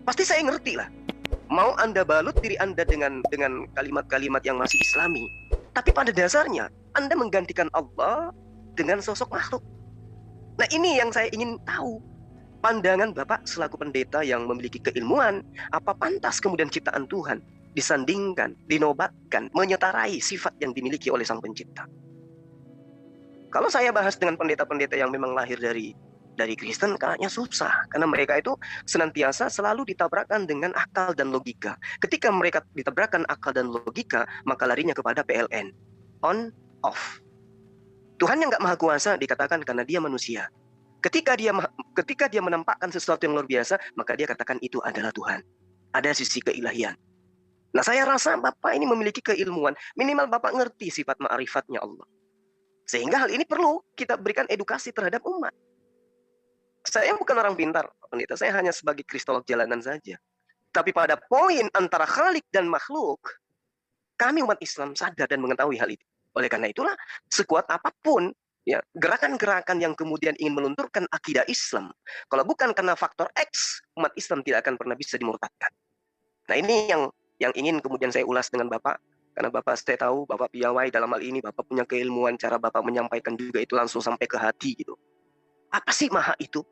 pasti saya ngerti lah. Mau Anda balut diri Anda dengan kalimat-kalimat yang masih Islami, tapi pada dasarnya Anda menggantikan Allah dengan sosok makhluk. Nah ini yang saya ingin tahu. Pandangan Bapak selaku pendeta yang memiliki keilmuan, apa pantas kemudian ciptaan Tuhan disandingkan, dinobatkan, menyetarai sifat yang dimiliki oleh Sang Pencipta? Kalau saya bahas dengan pendeta-pendeta yang memang lahir dari Kristen, kayaknya susah. Karena mereka itu senantiasa selalu ditabrakkan dengan akal dan logika. Ketika mereka ditabrakkan akal dan logika, maka larinya kepada PLN. on, off. Tuhan yang nggak maha kuasa dikatakan karena dia manusia. Ketika dia menampakkan sesuatu yang luar biasa, maka dia katakan itu adalah Tuhan. Ada sisi keilahian. Nah, saya rasa Bapak ini memiliki keilmuan. Minimal Bapak ngerti sifat ma'rifatnya Allah. Sehingga hal ini perlu kita berikan edukasi terhadap umat. Saya bukan orang pintar, pendeta. Saya hanya sebagai kristolog jalanan saja. Tapi pada poin antara Khalik dan makhluk, kami umat Islam sadar dan mengetahui hal itu. Oleh karena itulah, sekuat apapun ya gerakan-gerakan yang kemudian ingin melunturkan akidah Islam, kalau bukan karena faktor X, umat Islam tidak akan pernah bisa dimurtadkan. Nah, ini yang ingin kemudian saya ulas dengan Bapak, karena Bapak saya tahu Bapak piawai dalam hal ini, Bapak punya keilmuan, cara Bapak menyampaikan juga itu langsung sampai ke hati gitu. Apa sih maha itu?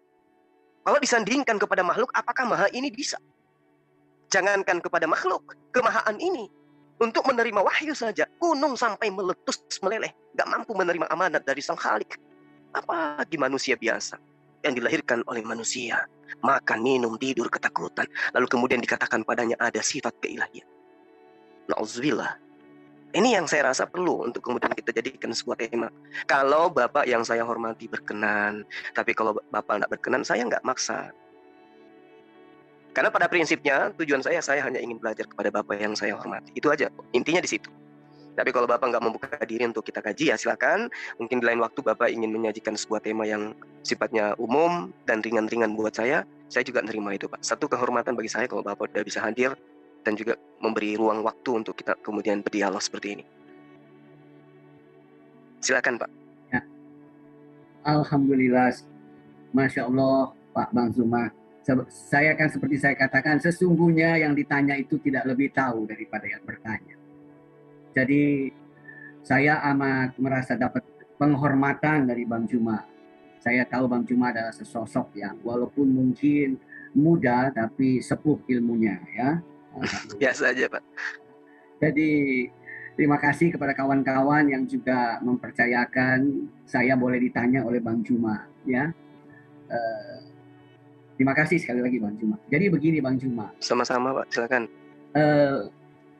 Kalau disandingkan kepada makhluk, apakah maha ini bisa? Jangankan kepada makhluk, kemahaan ini untuk menerima wahyu saja, gunung sampai meletus meleleh, gak mampu menerima amanat dari Sang Khalik. Apalagi manusia biasa yang dilahirkan oleh manusia, makan, minum, tidur, ketakutan, lalu kemudian dikatakan padanya ada sifat keilahian. Na'udzubillah. Ini yang saya rasa perlu untuk kemudian kita jadikan sebuah tema. Kalau Bapak yang saya hormati berkenan, tapi kalau Bapak tidak berkenan, saya nggak maksa. Karena pada prinsipnya tujuan saya hanya ingin belajar kepada Bapak yang saya hormati. Itu aja, intinya di situ. Tapi kalau Bapak nggak membuka diri untuk kita kaji, ya silakan. Mungkin di lain waktu Bapak ingin menyajikan sebuah tema yang sifatnya umum dan ringan-ringan buat saya juga nerima itu, Pak. Satu kehormatan bagi saya kalau Bapak sudah bisa hadir dan juga memberi ruang waktu untuk kita kemudian berdialog seperti ini. Silakan, Pak.
Ya. Alhamdulillah, Masya Allah, Pak Bang Zuma. Saya kan seperti saya katakan, sesungguhnya yang ditanya itu tidak lebih tahu daripada yang bertanya. Jadi saya amat merasa dapat penghormatan dari Bang Juma. Saya tahu Bang Juma adalah sesosok yang walaupun mungkin muda tapi sepuh ilmunya ya.
Biasa aja, Pak.
Jadi terima kasih kepada kawan-kawan yang juga mempercayakan saya boleh ditanya oleh Bang Juma ya. Terima kasih sekali lagi Bang Juma. Jadi begini Bang Juma.
Sama-sama Pak, silakan.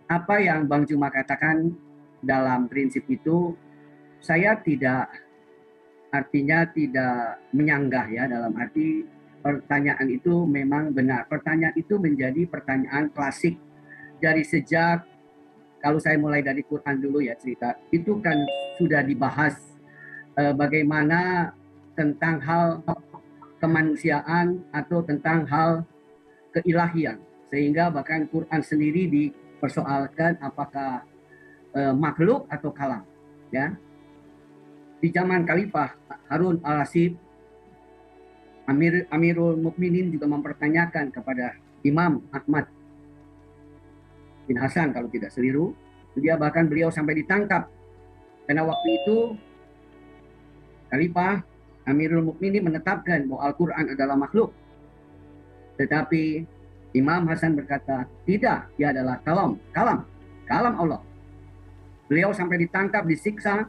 Apa yang Bang Juma katakan dalam prinsip itu saya artinya tidak menyanggah ya, dalam arti pertanyaan itu memang benar. Pertanyaan itu menjadi pertanyaan klasik dari sejak, kalau saya mulai dari Quran dulu ya cerita, itu kan sudah dibahas bagaimana tentang hal kemanusiaan atau tentang hal keilahian, sehingga bahkan Quran sendiri dipersoalkan apakah makhluk atau kalam ya. Di zaman Khalifah Harun al-Rashid, Amirul Mukminin juga mempertanyakan kepada Imam Ahmad bin Hasan kalau tidak seliru, beliau sampai ditangkap karena waktu itu Khalifah Amirul Mukminin menetapkan bahwa Al-Quran adalah makhluk. Tetapi Imam Hasan berkata, tidak, dia adalah kalam Allah. Beliau sampai ditangkap, disiksa.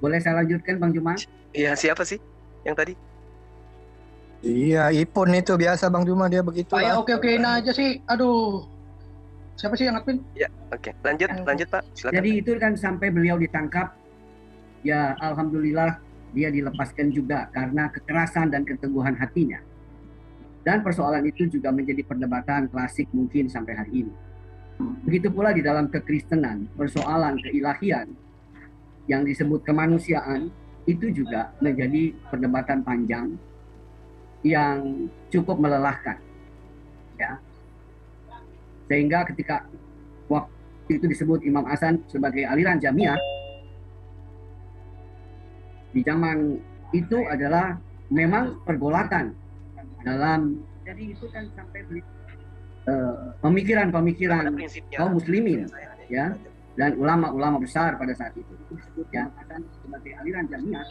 Boleh saya lanjutkan Bang Juma?
Iya, siapa sih yang tadi?
Iya, Ipon itu biasa Bang Juma dia begitu.
Oke, nah aja sih. Aduh. Siapa sih yang admin?
Ya, oke. Lanjut Pak. Silakan.
Jadi itu kan sampai beliau ditangkap, ya alhamdulillah dia dilepaskan juga karena kekerasan dan keteguhan hatinya. Dan persoalan itu juga menjadi perdebatan klasik mungkin sampai hari ini. Begitu pula di dalam kekristenan, persoalan keilahian yang disebut kemanusiaan itu juga menjadi perdebatan panjang yang cukup melelahkan, ya. Sehingga ketika waktu itu disebut Imam Hasan sebagai aliran Jamiah, di zaman itu adalah memang pergolakan dalam, jadi itu kan sampai pemikiran kaum muslimin ya, dan ulama-ulama besar pada saat itu disebut yang Hasan sebagai aliran Jamiah.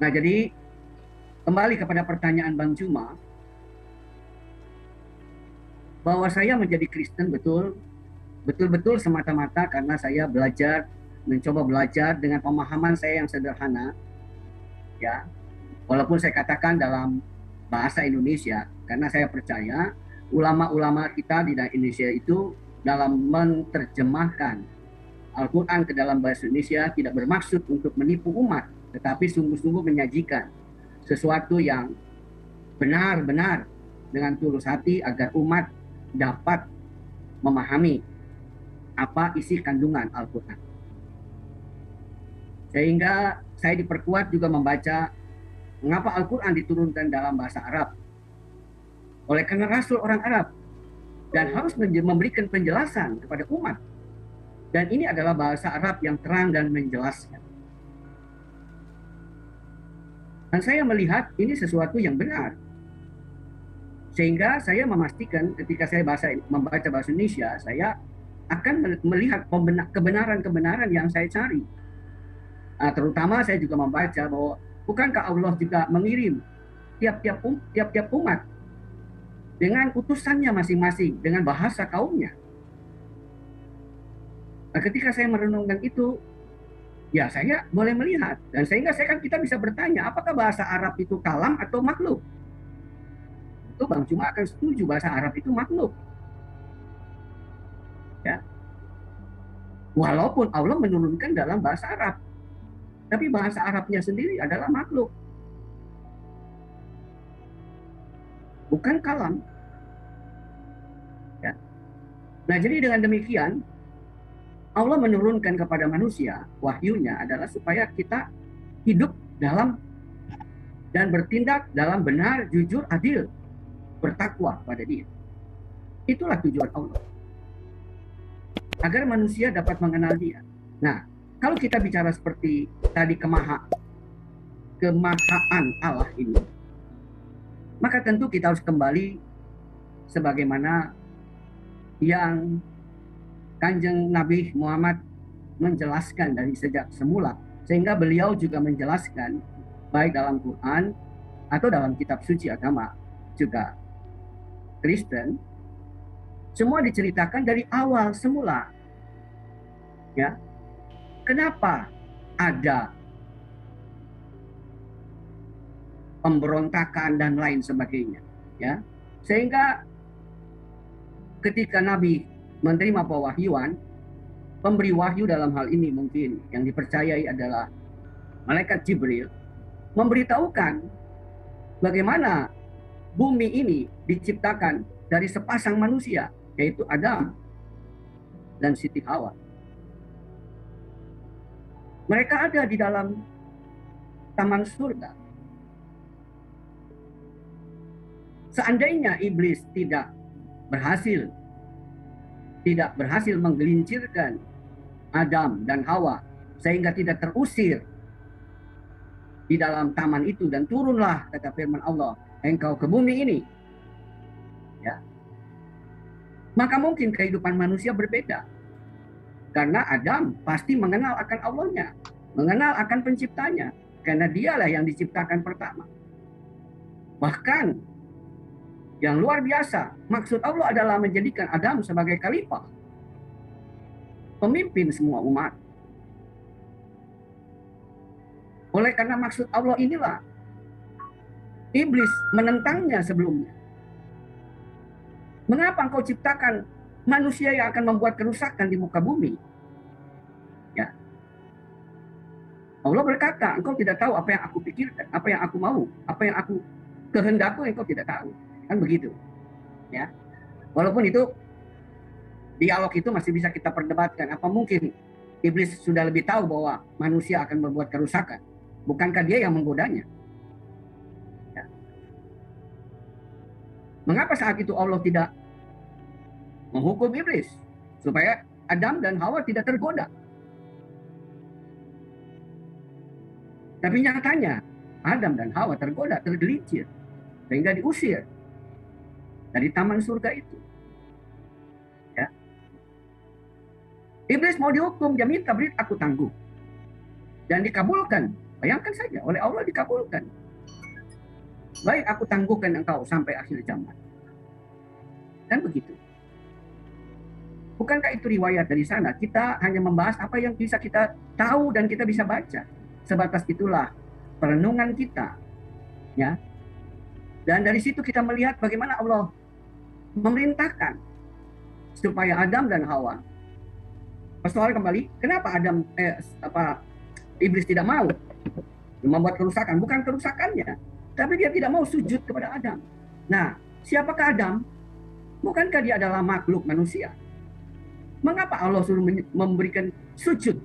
Nah, jadi kembali kepada pertanyaan Bang Juma, bahwa saya menjadi Kristen betul-betul semata-mata karena saya mencoba belajar dengan pemahaman saya yang sederhana, ya. Walaupun saya katakan dalam bahasa Indonesia, karena saya percaya ulama-ulama kita di Indonesia itu dalam menerjemahkan Al-Quran ke dalam bahasa Indonesia tidak bermaksud untuk menipu umat, tetapi sungguh-sungguh menyajikan sesuatu yang benar-benar dengan tulus hati agar umat dapat memahami apa isi kandungan Al-Quran. Sehingga saya diperkuat juga membaca mengapa Al-Quran diturunkan dalam bahasa Arab. Oleh karena Rasul orang Arab dan harus memberikan penjelasan kepada umat. Dan ini adalah bahasa Arab yang terang dan menjelaskan. Dan saya melihat ini sesuatu yang benar. Sehingga saya memastikan ketika saya membaca bahasa Indonesia, saya akan melihat kebenaran-kebenaran yang saya cari. Terutama saya juga membaca bahwa bukankah Allah juga mengirim tiap-tiap umat dengan utusannya masing-masing, dengan bahasa kaumnya. Nah, ketika saya merenungkan itu, ya saya boleh melihat. Dan sehingga kita bisa bertanya, apakah bahasa Arab itu kalam atau makhluk? Itu Bang Cuma akan setuju bahasa Arab itu makhluk. Ya. Walaupun Allah menurunkan dalam bahasa Arab, tapi bahasa Arabnya sendiri adalah makhluk, bukan kalam. Ya. Nah, jadi dengan demikian Allah menurunkan kepada manusia wahyunya adalah supaya kita hidup dalam dan bertindak dalam benar, jujur, adil, bertakwa pada Dia. Itulah tujuan Allah, agar manusia dapat mengenal Dia. Nah, kalau kita bicara seperti tadi kemahaan Allah ini, maka tentu kita harus kembali sebagaimana yang Kanjeng Nabi Muhammad menjelaskan dari sejak semula, sehingga beliau juga menjelaskan baik dalam Quran atau dalam kitab suci agama juga Kristen, semua diceritakan dari awal semula. Ya, kenapa ada pemberontakan dan lain sebagainya, ya, sehingga ketika Nabi menerima pewahyuan, pemberi wahyu dalam hal ini mungkin yang dipercayai adalah malaikat Jibril, memberitahukan bagaimana bumi ini diciptakan dari sepasang manusia, yaitu Adam dan Siti Hawa. Mereka ada di dalam taman surga. Seandainya iblis tidak berhasil menggelincirkan Adam dan Hawa sehingga tidak terusir di dalam taman itu, dan turunlah, kata firman Allah, engkau ke bumi ini, ya, maka mungkin kehidupan manusia berbeda, karena Adam pasti mengenal akan Allahnya, mengenal akan penciptanya, karena dialah yang diciptakan pertama. Bahkan yang luar biasa, maksud Allah adalah menjadikan Adam sebagai khalifah, pemimpin semua umat. Oleh karena maksud Allah inilah iblis menentangnya sebelumnya. Mengapa engkau ciptakan manusia yang akan membuat kerusakan di muka bumi? Ya. Allah berkata, engkau tidak tahu apa yang aku pikirkan, apa yang aku mau, apa yang aku kehendakku, engkau tidak tahu. Kan begitu, ya. Walaupun itu dialog itu masih bisa kita perdebatkan. Apa mungkin iblis sudah lebih tahu bahwa manusia akan berbuat kerusakan? Bukankah dia yang menggodanya? Ya. Mengapa saat itu Allah tidak menghukum iblis supaya Adam dan Hawa tidak tergoda? Tapi nyatanya Adam dan Hawa tergoda, tergelincir, sehingga diusir dari taman surga itu. Ya. Iblis mau dihukum, dia minta, beri aku tangguh. Dan dikabulkan. Bayangkan saja, oleh Allah dikabulkan. Baik, aku tangguhkan engkau sampai akhir zaman. Kan begitu. Bukankah itu riwayat dari sana? Kita hanya membahas apa yang bisa kita tahu dan kita bisa baca. Sebatas itulah perenungan kita Ya. Dan dari situ kita melihat bagaimana Allah memerintahkan supaya Adam dan Hawa. Persoalan kembali, kenapa iblis tidak mau membuat kerusakan? Bukan kerusakannya, tapi dia tidak mau sujud kepada Adam. Nah, siapakah Adam? Bukankah dia adalah makhluk manusia? Mengapa Allah suruh memberikan sujud?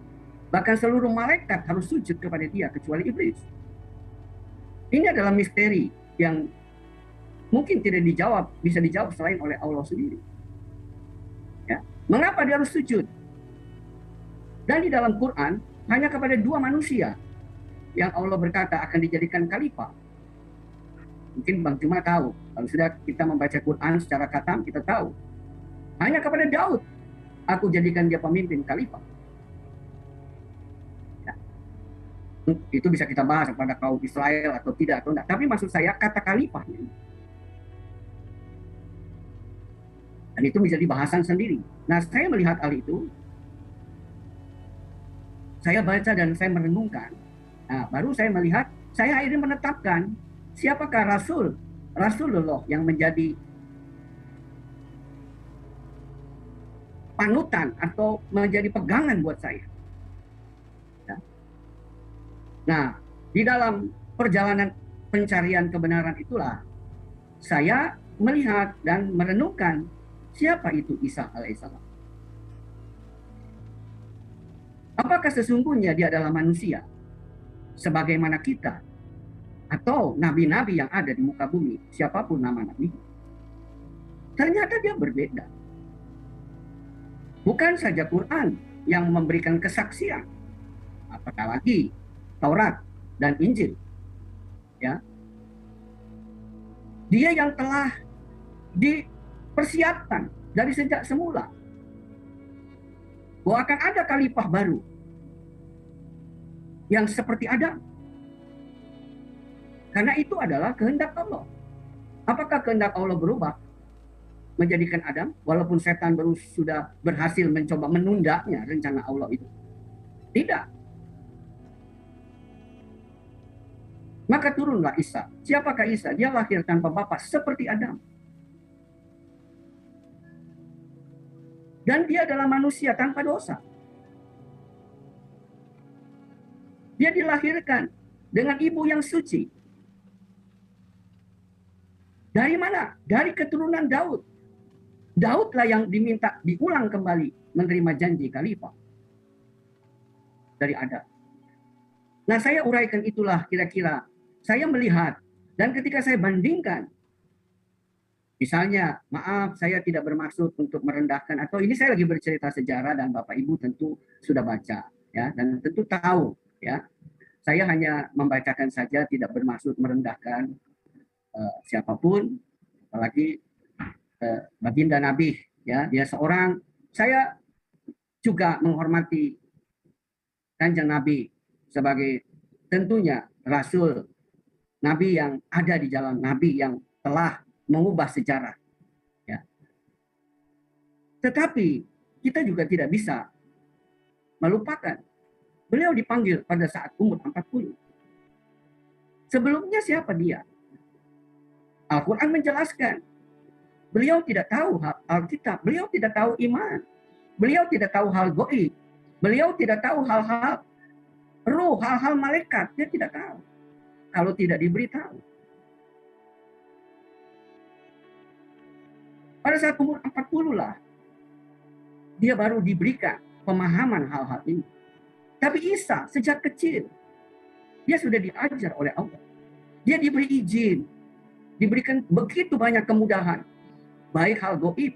Bahkan seluruh malaikat harus sujud kepada dia kecuali iblis. Ini adalah misteri yang mungkin tidak dijawab, bisa dijawab selain oleh Allah sendiri. Ya. Mengapa dia harus sujud? Dan di dalam Quran hanya kepada 2 manusia yang Allah berkata akan dijadikan khalifah. Mungkin Bang Cuma tahu, kalau sudah kita membaca Quran secara khatam kita tahu. Hanya kepada Daud aku jadikan dia pemimpin khalifah. Ya. Itu bisa kita bahas kepada kaum Israel atau tidak atau enggak. Tapi maksud saya kata khalifah ini. Dan itu menjadi bahasan sendiri. Nah, saya melihat hal itu, saya baca dan saya merenungkan. Nah, baru saya melihat, saya akhirnya menetapkan siapakah Rasulullah yang menjadi panutan atau menjadi pegangan buat saya. Ya. Nah, di dalam perjalanan pencarian kebenaran itulah saya melihat dan merenungkan siapa itu Isa alaihissalam. Apakah sesungguhnya dia adalah manusia sebagaimana kita atau nabi-nabi yang ada di muka bumi, siapapun nama nabi? Ternyata dia berbeda. Bukan saja Quran yang memberikan kesaksian, apalagi Taurat dan Injil. Ya. Dia yang telah dipersiapkan dari sejak semula bahwa akan ada khalifah baru yang seperti Adam. Karena itu adalah kehendak Allah. Apakah kehendak Allah berubah menjadikan Adam walaupun setan baru sudah berhasil mencoba menundanya rencana Allah itu? Tidak. Maka turunlah Isa. Siapakah Isa? Dia lahir tanpa bapa seperti Adam. Dan dia adalah manusia tanpa dosa. Dia dilahirkan dengan ibu yang suci. Dari mana? Dari keturunan Daud. Daudlah yang diminta diulang kembali menerima janji khalifah dari Adam. Nah, saya uraikan itulah kira-kira. Saya melihat dan ketika saya bandingkan, misalnya, maaf saya tidak bermaksud untuk merendahkan atau ini saya lagi bercerita sejarah dan Bapak Ibu tentu sudah baca ya dan tentu tahu ya. Saya hanya membacakan saja, tidak bermaksud merendahkan siapapun, apalagi baginda Nabi ya, dia seorang. Saya juga menghormati Kanjeng Nabi sebagai tentunya Rasul, Nabi yang ada di jalan, Nabi yang telah mengubah sejarah. Ya. Tetapi kita juga tidak bisa melupakan beliau dipanggil pada saat umur 40. Sebelumnya siapa dia? Al-Quran menjelaskan. Beliau tidak tahu Alkitab, beliau tidak tahu iman, beliau tidak tahu hal gaib, beliau tidak tahu hal-hal ruh, hal-hal malaikat, dia tidak tahu. Kalau tidak diberitahu. Pada saat umur 40 lah, dia baru diberikan pemahaman hal-hal ini. Tapi Isa sejak kecil, dia sudah diajar oleh Allah. Dia diberi izin, diberikan begitu banyak kemudahan. Baik hal gaib,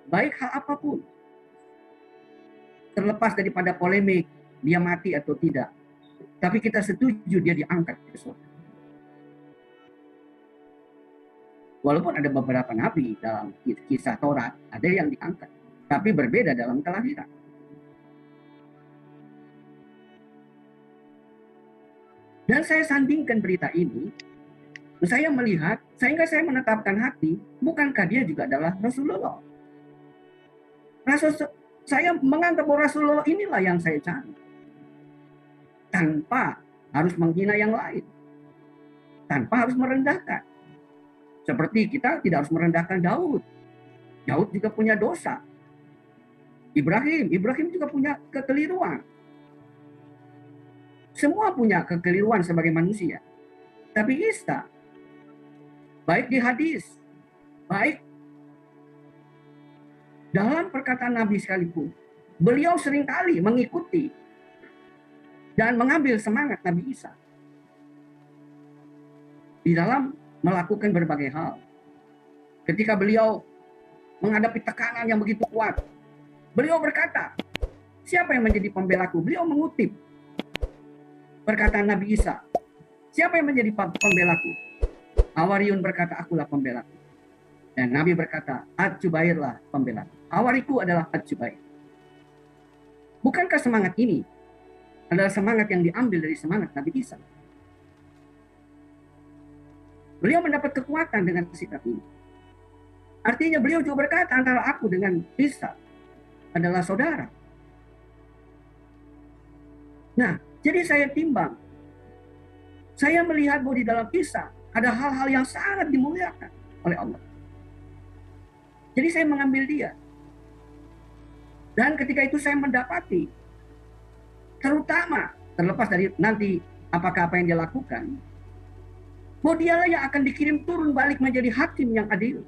baik hal apapun. Terlepas daripada polemik, dia mati atau tidak. Tapi kita setuju dia diangkat ke surga. Walaupun ada beberapa nabi dalam kisah Taurat, ada yang diangkat. Tapi berbeda dalam kelahiran. Dan saya sandingkan berita ini, saya melihat, sehingga saya menetapkan hati, bukankah dia juga adalah Rasulullah? Saya menganggap bahwa Rasulullah inilah yang saya cari. Tanpa harus menghina yang lain. tanpa harus merendahkan. Seperti kita tidak harus merendahkan Daud. Daud juga punya dosa. Ibrahim juga punya kekeliruan. Semua punya kekeliruan sebagai manusia. Tapi Isa, baik di hadis, baik dalam perkataan Nabi sekalipun, beliau seringkali mengikuti dan mengambil semangat Nabi Isa di dalam melakukan berbagai hal. Ketika beliau menghadapi tekanan yang begitu kuat, beliau berkata, siapa yang menjadi pembelaku? Beliau mengutip perkataan Nabi Isa. Siapa yang menjadi pembelaku? Hawariun berkata, akulah pembelaku. Dan Nabi berkata, Ad-Jubairlah pembelaku. Hawariku adalah Ad-Jubair. Bukankah semangat ini adalah semangat yang diambil dari semangat Nabi Isa? Beliau mendapat kekuatan dengan sikap ini. Artinya beliau juga berkata, antara aku dengan Isa adalah saudara. Nah, jadi saya timbang. Saya melihat bahwa di dalam Isa ada hal-hal yang sangat dimuliakan oleh Allah. Jadi saya mengambil dia. Dan ketika itu saya mendapati, terutama terlepas dari nanti apakah apa yang dia lakukan, bahwa dialah yang akan dikirim turun balik menjadi hakim yang adil.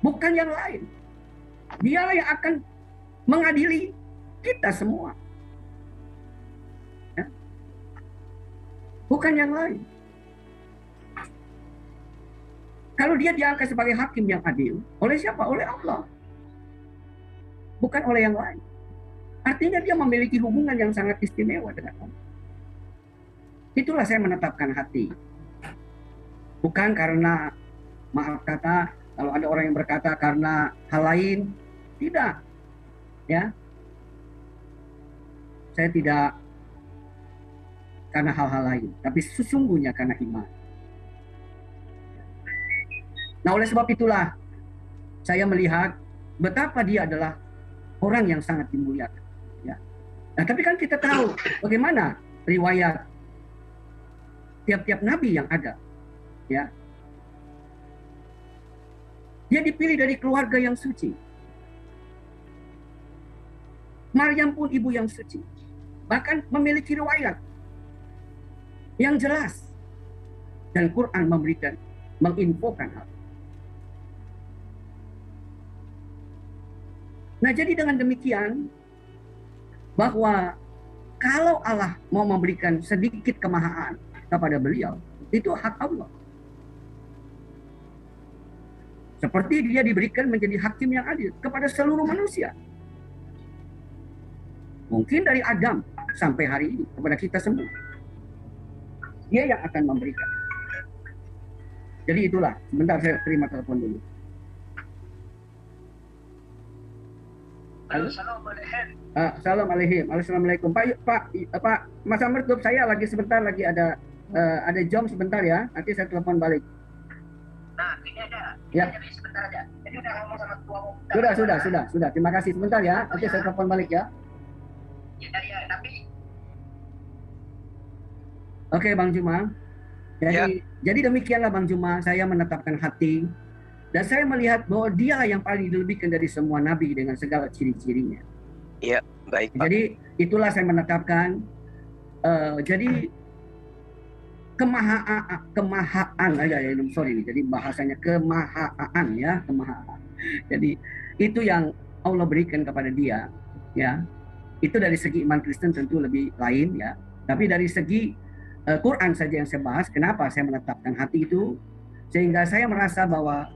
Bukan yang lain. Dialah yang akan mengadili kita semua. Ya. Bukan yang lain. Kalau dia diangkat sebagai hakim yang adil, oleh siapa? Oleh Allah. Bukan oleh yang lain. Artinya dia memiliki hubungan yang sangat istimewa dengan Allah. Itulah saya menetapkan hati. Bukan karena, maaf kata, kalau ada orang yang berkata karena hal lain, tidak. Ya. Saya tidak karena hal-hal lain, tapi sesungguhnya karena iman. Nah, oleh sebab itulah saya melihat betapa dia adalah orang yang sangat dimuliakan. Ya. Nah, tapi kan kita tahu bagaimana riwayat tiap-tiap nabi yang ada. Ya. Dia dipilih dari keluarga yang suci. Maryam pun ibu yang suci. Bahkan memiliki riwayat yang jelas. Dan Quran menginfokan hal. Nah, jadi dengan demikian, bahwa kalau Allah mau memberikan sedikit kemahaan kepada beliau, itu hak Allah. Seperti dia diberikan menjadi hakim yang adil kepada seluruh manusia. Mungkin dari Adam sampai hari ini, kepada kita semua. Dia yang akan memberikan. Jadi itulah, sebentar saya terima telepon dulu. Assalamualaikum. Pak Mas Amr, saya lagi sebentar lagi ada jam sebentar ya. Nanti saya telepon balik.
Nah, ini aja.
Ya.
Jadi sebentar aja. Jadi udah ngomong sama ketua umum.
Sudah. Terima kasih sebentar ya. Nanti saya telepon balik ya.
Ya, tapi
Oke, Bang Juma. Jadi demikianlah Bang Juma, saya menetapkan hati dan saya melihat bahwa dialah yang paling dilebihkan dari semua nabi dengan segala ciri-cirinya.
Iya, baik Pak.
Jadi itulah saya menetapkan. Jadi kemahaan jadi bahasanya kemahaan ya, kemahaan. Jadi itu yang Allah berikan kepada dia, ya. Itu dari segi iman Kristen tentu lebih lain ya. Tapi dari segi Quran saja yang saya bahas, kenapa saya menetapkan hati itu, sehingga saya merasa bahwa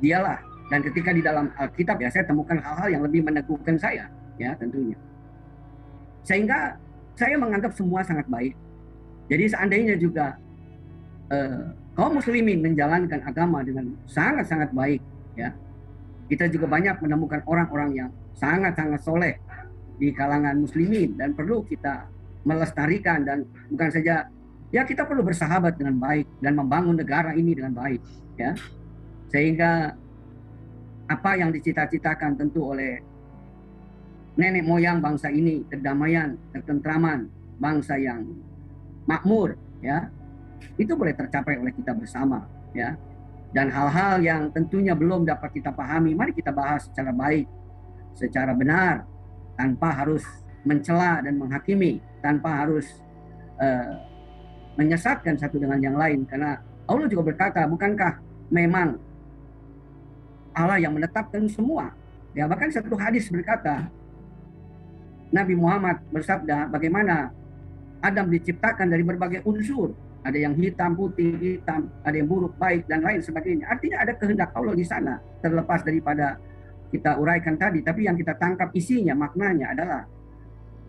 dialah, dan ketika di dalam Alkitab ya saya temukan hal-hal yang lebih meneguhkan saya ya tentunya, sehingga saya menganggap semua sangat baik. Jadi seandainya juga kaum muslimin menjalankan agama dengan sangat-sangat baik ya, kita juga banyak menemukan orang-orang yang sangat-sangat soleh di kalangan muslimin dan perlu kita melestarikan, dan bukan saja ya, kita perlu bersahabat dengan baik dan membangun negara ini dengan baik ya, sehingga apa yang dicita-citakan tentu oleh nenek moyang bangsa ini, kedamaian, ketentraman, bangsa yang makmur, ya, itu boleh tercapai oleh kita bersama, ya. Dan hal-hal yang tentunya belum dapat kita pahami, mari kita bahas secara baik, secara benar, tanpa harus mencela dan menghakimi, tanpa harus menyesatkan satu dengan yang lain. Karena Allah juga berkata, bukankah memang Allah yang menetapkan semua? Ya, bahkan satu hadis berkata, Nabi Muhammad bersabda, bagaimana Adam diciptakan dari berbagai unsur. Ada yang hitam, putih, hitam, ada yang buruk, baik, dan lain sebagainya. Artinya ada kehendak Allah di sana, terlepas daripada kita uraikan tadi. Tapi yang kita tangkap isinya, maknanya adalah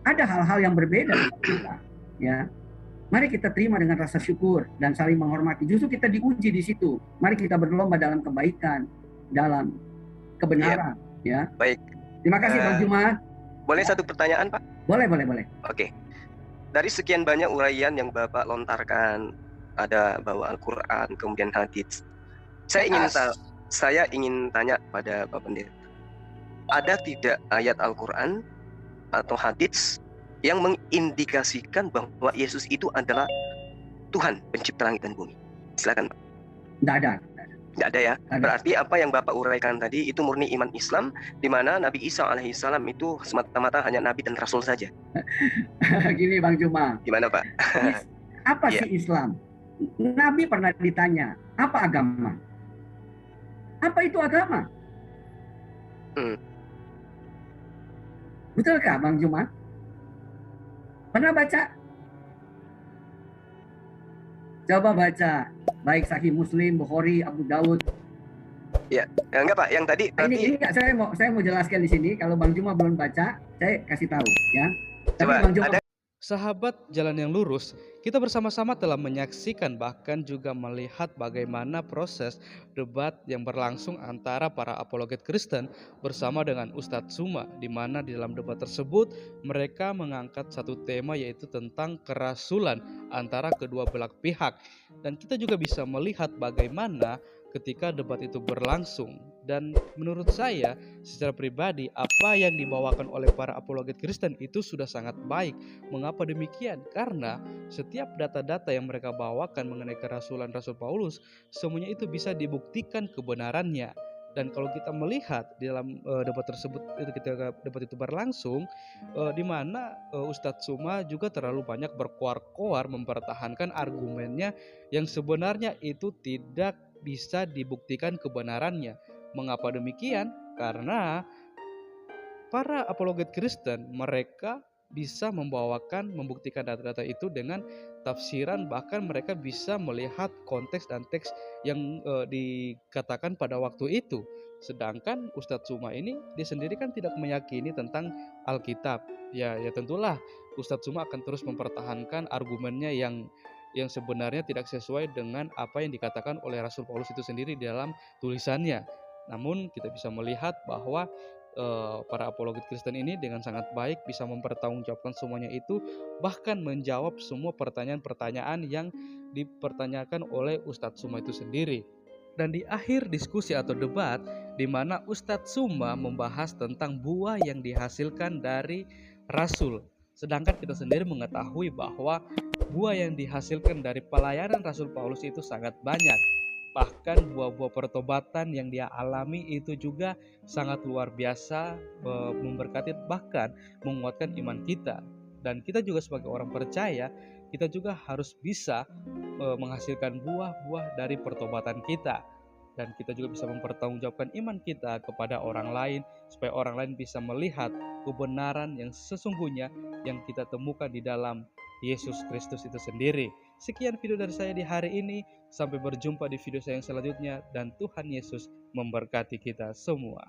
ada hal-hal yang berbeda dengan kita. Ya, mari kita terima dengan rasa syukur dan saling menghormati. Justru kita diuji di situ. Mari kita berlomba dalam kebaikan, dalam kebenaran. Ya.
Baik.
Terima kasih Bang Juma.
Boleh satu pertanyaan, Pak?
Boleh.
Oke. Dari sekian banyak uraian yang Bapak lontarkan, ada bawa Al-Quran, kemudian hadits. Saya ingin tanya pada Bapak Pendeta, ada tidak ayat Al-Quran atau hadits yang mengindikasikan bahwa Yesus itu adalah Tuhan pencipta langit dan bumi? Silakan, Pak.
Tidak ada.
Tidak ada ya. Berarti apa yang Bapak uraikan tadi itu murni iman Islam, di mana Nabi Isa alaihissalam itu semata-mata hanya nabi dan rasul saja.
Gini Bang Juma.
Gimana Pak?
Apa sih Islam? Nabi pernah ditanya, apa agama? Apa itu agama? Betulkah Bang Juma? Pernah baca? Coba baca. Baik Sahih Muslim, Bukhari, Abu Dawud.
Ya, enggak Pak, yang tadi
ini saya mau jelaskan di sini. Kalau Bang Juma belum baca, saya kasih tahu ya.
Coba,
Bang Juma,
sahabat jalan yang lurus, kita bersama-sama telah menyaksikan bahkan juga melihat bagaimana proses debat yang berlangsung antara para apologet Kristen bersama dengan Ustadz Tsuma, di mana di dalam debat tersebut mereka mengangkat satu tema, yaitu tentang kerasulan antara kedua belah pihak. Dan kita juga bisa melihat bagaimana ketika debat itu berlangsung. Dan menurut saya secara pribadi, apa yang dibawakan oleh para apologet Kristen itu sudah sangat baik. Mengapa demikian? Karena setiap data-data yang mereka bawakan mengenai kerasulan Rasul Paulus, semuanya itu bisa dibuktikan kebenarannya. Dan kalau kita melihat di dalam debat tersebut, ketika debat itu berlangsung, di mana Ustadz Tsuma juga terlalu banyak berkoar-koar mempertahankan argumennya yang sebenarnya itu tidak bisa dibuktikan kebenarannya. Mengapa demikian? Karena para apologet Kristen mereka bisa membuktikan data-data itu dengan tafsiran, bahkan mereka bisa melihat konteks dan teks yang dikatakan pada waktu itu. Sedangkan Ustadz Tsuma ini dia sendiri kan tidak meyakini tentang Alkitab. Ya tentulah Ustadz Tsuma akan terus mempertahankan argumennya yang sebenarnya tidak sesuai dengan apa yang dikatakan oleh Rasul Paulus itu sendiri di dalam tulisannya. Namun kita bisa melihat bahwa para apologet Kristen ini dengan sangat baik bisa mempertanggungjawabkan semuanya itu, bahkan menjawab semua pertanyaan-pertanyaan yang dipertanyakan oleh Ustadz Tsuma itu sendiri. Dan di akhir diskusi atau debat, di mana Ustadz Tsuma membahas tentang buah yang dihasilkan dari Rasul. Sedangkan kita sendiri mengetahui bahwa buah yang dihasilkan dari pelayanan Rasul Paulus itu sangat banyak. Bahkan buah-buah pertobatan yang dia alami itu juga sangat luar biasa, memberkati bahkan menguatkan iman kita. Dan kita juga sebagai orang percaya, kita juga harus bisa menghasilkan buah-buah dari pertobatan kita. Dan kita juga bisa mempertanggungjawabkan iman kita kepada orang lain, supaya orang lain bisa melihat kebenaran yang sesungguhnya yang kita temukan di dalam Yesus Kristus itu sendiri. Sekian video dari saya di hari ini. Sampai berjumpa di video saya yang selanjutnya, dan Tuhan Yesus memberkati kita semua.